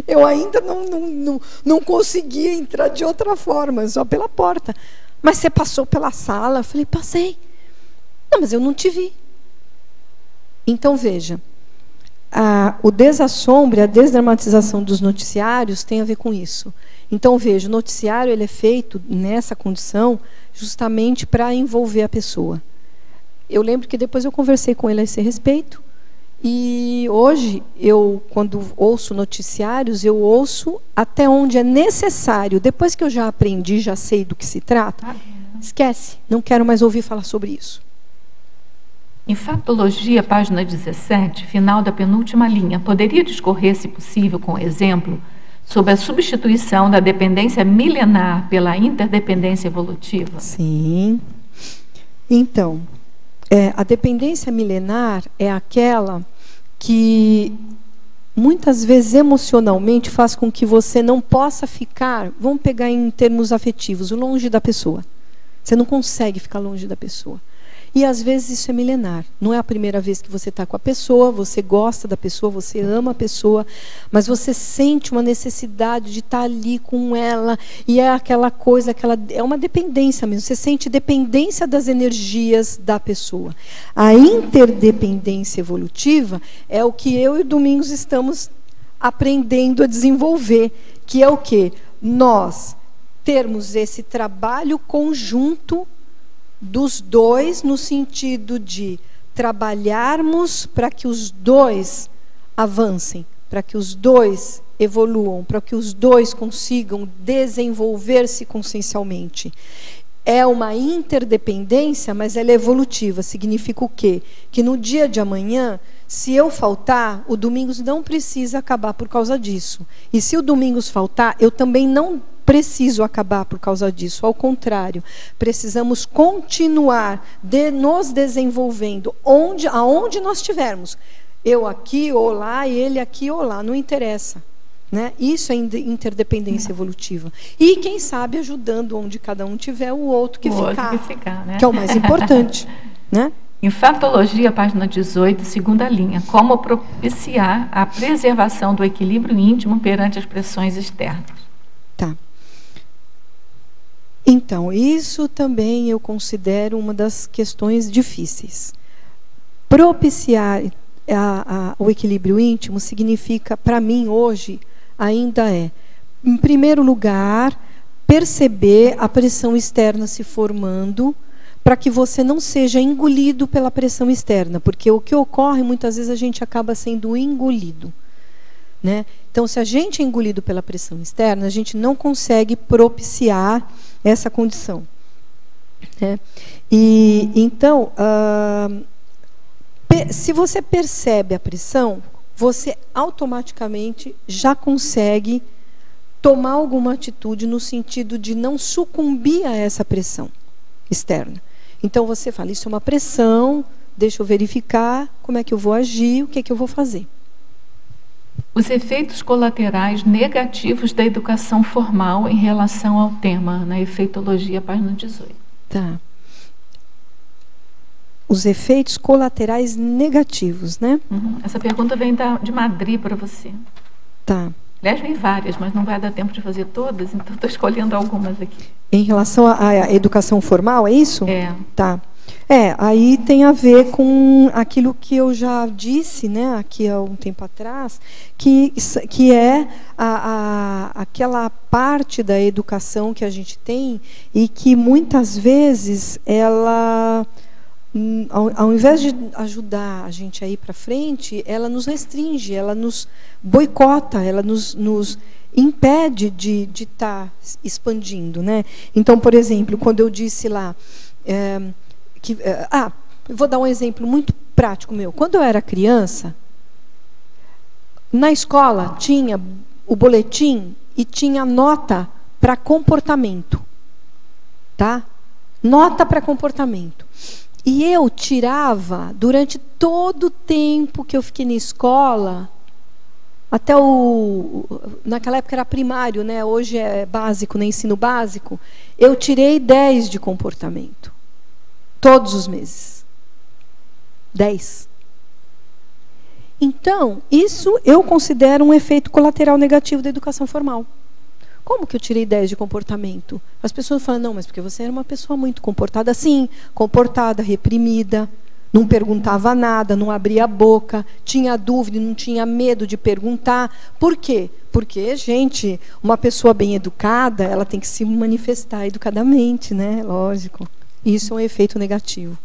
Eu ainda não conseguia entrar de outra forma, só pela porta. Mas você passou pela sala? Eu falei, passei. Não, mas eu não te vi. Então, veja, o desassombre, a desdramatização dos noticiários tem a ver com isso. Então, veja, o noticiário ele é feito nessa condição justamente para envolver a pessoa. Eu lembro que depois eu conversei com ele a esse respeito, e hoje, quando ouço noticiários, eu ouço até onde é necessário. Depois que eu já aprendi, já sei do que se trata, esquece, não quero mais ouvir falar sobre isso. Em Fatologia, página 17, final da penúltima linha, poderia discorrer, se possível, com exemplo, sobre a substituição da dependência milenar pela interdependência evolutiva? Sim. Então, a dependência milenar é aquela que muitas vezes emocionalmente faz com que você não possa ficar, vamos pegar em termos afetivos, longe da pessoa. Você não consegue ficar longe da pessoa. E às vezes isso é milenar. Não é a primeira vez que você está com a pessoa, você gosta da pessoa, você ama a pessoa, mas você sente uma necessidade de estar ali com ela, e é aquela coisa, é uma dependência mesmo. Você sente dependência das energias da pessoa. A interdependência evolutiva é o que eu e o Domingos estamos aprendendo a desenvolver, que é o quê? Nós termos esse trabalho conjunto dos dois, no sentido de trabalharmos para que os dois avancem, para que os dois evoluam, para que os dois consigam desenvolver-se consciencialmente. É uma interdependência, mas ela é evolutiva. Significa o quê? Que no dia de amanhã, se eu faltar, o Domingos não precisa acabar por causa disso. E se o Domingos faltar, eu também não preciso acabar por causa disso. Ao contrário, precisamos continuar nos desenvolvendo aonde nós estivermos. Eu aqui ou lá, ele aqui ou lá, não interessa. Né? Isso é interdependência evolutiva. E, quem sabe, ajudando onde cada um tiver, o outro que ficar, né? Que é o mais importante. Né? Em Fatologia, página 18, segunda linha, como propiciar a preservação do equilíbrio íntimo perante as pressões externas. Tá. Então, isso também eu considero uma das questões difíceis. Propiciar o equilíbrio íntimo significa, para mim, hoje, ainda em primeiro lugar, perceber a pressão externa se formando, para que você não seja engolido pela pressão externa, porque o que ocorre, muitas vezes, a gente acaba sendo engolido. Né? Então, se a gente é engolido pela pressão externa, a gente não consegue propiciar essa condição. Né? E então, se você percebe a pressão, você automaticamente já consegue tomar alguma atitude no sentido de não sucumbir a essa pressão externa. Então você fala, isso é uma pressão, deixa eu verificar como é que eu vou agir, o que é que eu vou fazer. Os efeitos colaterais negativos da educação formal em relação ao tema, na Efeitologia, página 18. Tá. Os efeitos colaterais negativos, né? Essa pergunta vem de Madrid para você. Tá. Aliás, vem várias, mas não vai dar tempo de fazer todas, então estou escolhendo algumas aqui. Em relação à educação formal, é isso? É. Tá. Aí tem a ver com aquilo que eu já disse, né, aqui há um tempo atrás, que é aquela parte da educação que a gente tem e que muitas vezes ela, ao invés de ajudar a gente a ir para frente, ela nos restringe, ela nos boicota, ela nos impede de estar expandindo, né? Então, por exemplo, quando eu disse lá vou dar um exemplo muito prático meu. Quando eu era criança, na escola tinha o boletim e tinha nota para comportamento, tá? Nota para comportamento. E eu tirava, durante todo o tempo que eu fiquei na escola, até naquela época era primário, né? Hoje é básico, né? Ensino básico, eu tirei 10 de comportamento. Todos os meses. 10. Então, isso eu considero um efeito colateral negativo da educação formal. Como que eu tirei 10 de comportamento? As pessoas falam, não, mas porque você era uma pessoa muito comportada. Sim, comportada, reprimida. Não perguntava nada, não abria a boca, tinha dúvida, não tinha medo de perguntar. Por quê? Porque, gente, uma pessoa bem educada, ela tem que se manifestar educadamente, né? Lógico. Isso é um efeito negativo.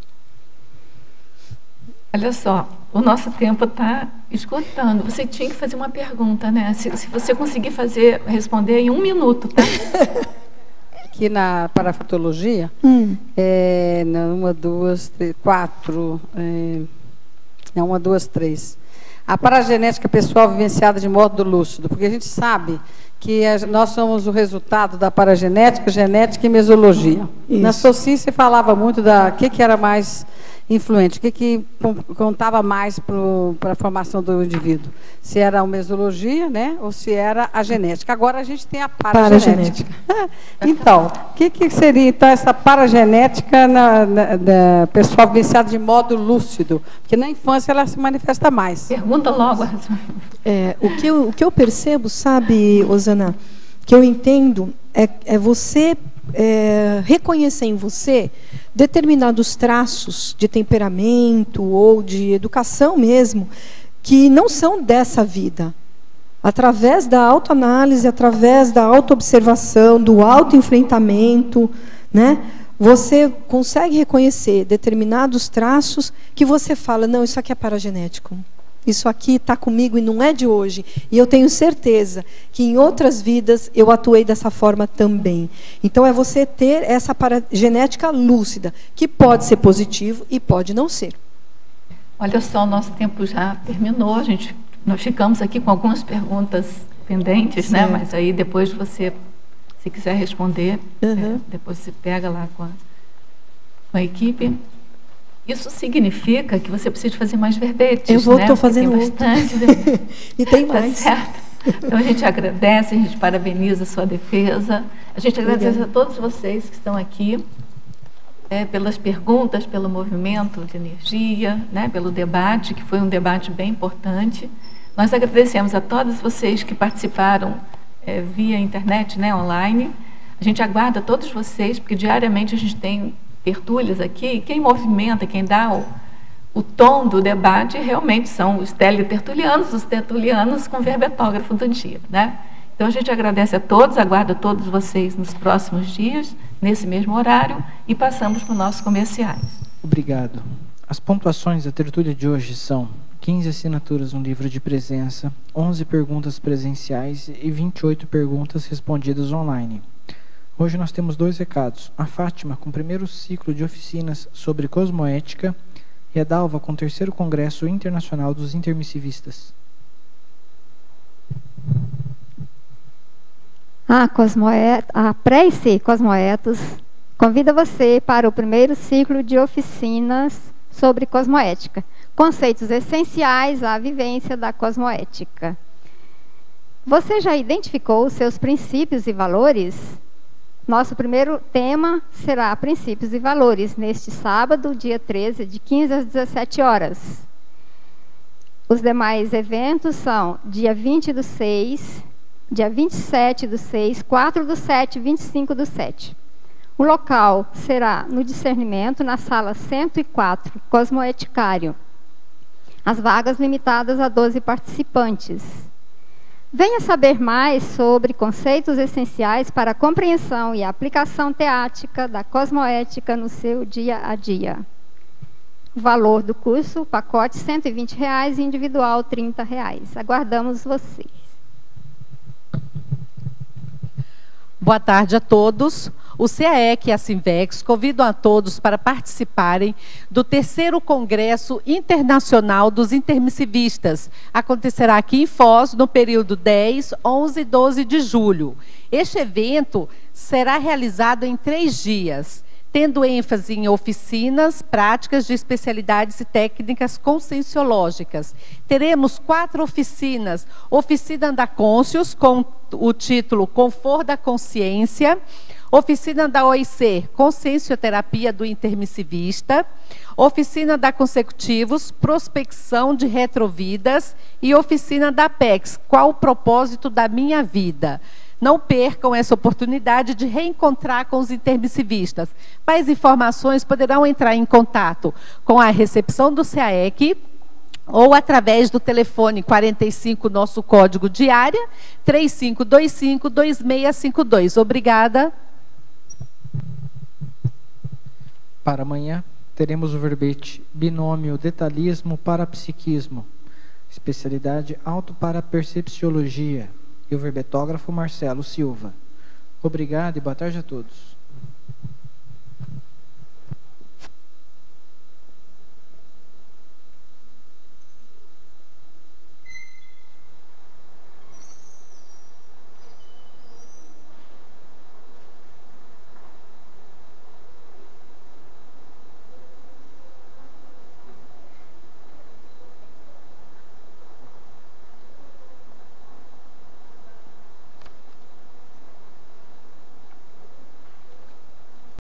Olha só, o nosso tempo está esgotando. Você tinha que fazer uma pergunta, né? Se você conseguir responder em 1 minuto, tá? Aqui na parafatologia, 1, 2, 3, 4, 1, 2, 3. A paragenética pessoal vivenciada de modo lúcido, porque a gente sabe que nós somos o resultado da paragenética, genética e mesologia. Isso. Na Socin se falava muito da que era mais influente, o que contava mais para a formação do indivíduo. Se era a mesologia, né, ou se era a genética. Agora a gente tem a paragenética. Então, o que seria então essa paragenética da pessoa vivenciada de modo lúcido? Porque na infância ela se manifesta mais. Pergunta logo. O que eu percebo, sabe, Osana, que eu entendo, é você reconhecer em você determinados traços de temperamento ou de educação mesmo, que não são dessa vida. Através da autoanálise, através da autoobservação, do autoenfrentamento, né, você consegue reconhecer determinados traços que você fala, não, isso aqui é paragenético. Isso aqui está comigo e não é de hoje. E eu tenho certeza que em outras vidas eu atuei dessa forma também. Então é você ter essa paragenética lúcida, que pode ser positivo e pode não ser. Olha só, o nosso tempo já terminou. Nós ficamos aqui com algumas perguntas pendentes, né? Mas aí depois você, se quiser responder, depois você pega lá com a equipe. Isso significa que você precisa fazer mais verbetes, eu estou fazendo bastante. E tem mais. Tá certo? Então a gente agradece, a gente parabeniza a sua defesa. A gente agradece a todos vocês que estão aqui, pelas perguntas, pelo movimento de energia, né, pelo debate, que foi um debate bem importante. Nós agradecemos a todos vocês que participaram via internet, né, online. A gente aguarda todos vocês, porque diariamente a gente tem tertúlias aqui, quem movimenta, quem dá o tom do debate realmente são os teletertulianos, os tertulianos com verbetógrafo do dia, né? Então a gente agradece a todos, aguarda todos vocês nos próximos dias, nesse mesmo horário, e passamos para os nossos comerciais. Obrigado. As pontuações da tertúlia de hoje são 15 assinaturas no livro de presença, 11 perguntas presenciais e 28 perguntas respondidas online. Hoje nós temos 2 recados. A Fátima, com o 1º ciclo de oficinas sobre cosmoética, e a Dalva, com o 3º Congresso Internacional dos Intermissivistas. A Prece Cosmoetos convida você para o 1º ciclo de oficinas sobre cosmoética, conceitos essenciais à vivência da cosmoética. Você já identificou os seus princípios e valores? Nosso primeiro tema será Princípios e Valores, neste sábado, dia 13, de 15 às 17 horas. Os demais eventos são dia 20/6, dia 27/6, 4/7 e 25/7. O local será no Discernimento, na sala 104, Cosmoeticário. As vagas limitadas a 12 participantes. Venha saber mais sobre conceitos essenciais para a compreensão e a aplicação teática da cosmoética no seu dia a dia. O valor do curso, pacote R$ 120 e individual R$ 30. Aguardamos vocês. Boa tarde a todos. O CAEC e a Sinvex convidam a todos para participarem do 3º Congresso Internacional dos Intermissivistas. Acontecerá aqui em Foz, no período 10, 11 e 12 de julho. Este evento será realizado em 3 dias, tendo ênfase em oficinas, práticas de especialidades e técnicas conscienciológicas. Teremos 4 oficinas. Oficina da Conscius, com o título Conforto da Consciência. Oficina da OIC, Consciencioterapia do Intermissivista. Oficina da Consecutivos, Prospecção de Retrovidas. E oficina da Apex, Qual o Propósito da Minha Vida? Não percam essa oportunidade de reencontrar com os intermissivistas. Mais informações poderão entrar em contato com a recepção do SEAEC ou através do telefone 45, nosso código de área, 3525-2652. Obrigada. Para amanhã, teremos o verbete Binômio Detalhismo Parapsiquismo, especialidade Autoparapercepciologia, e o verbetógrafo Marcelo Silva. Obrigado e boa tarde a todos.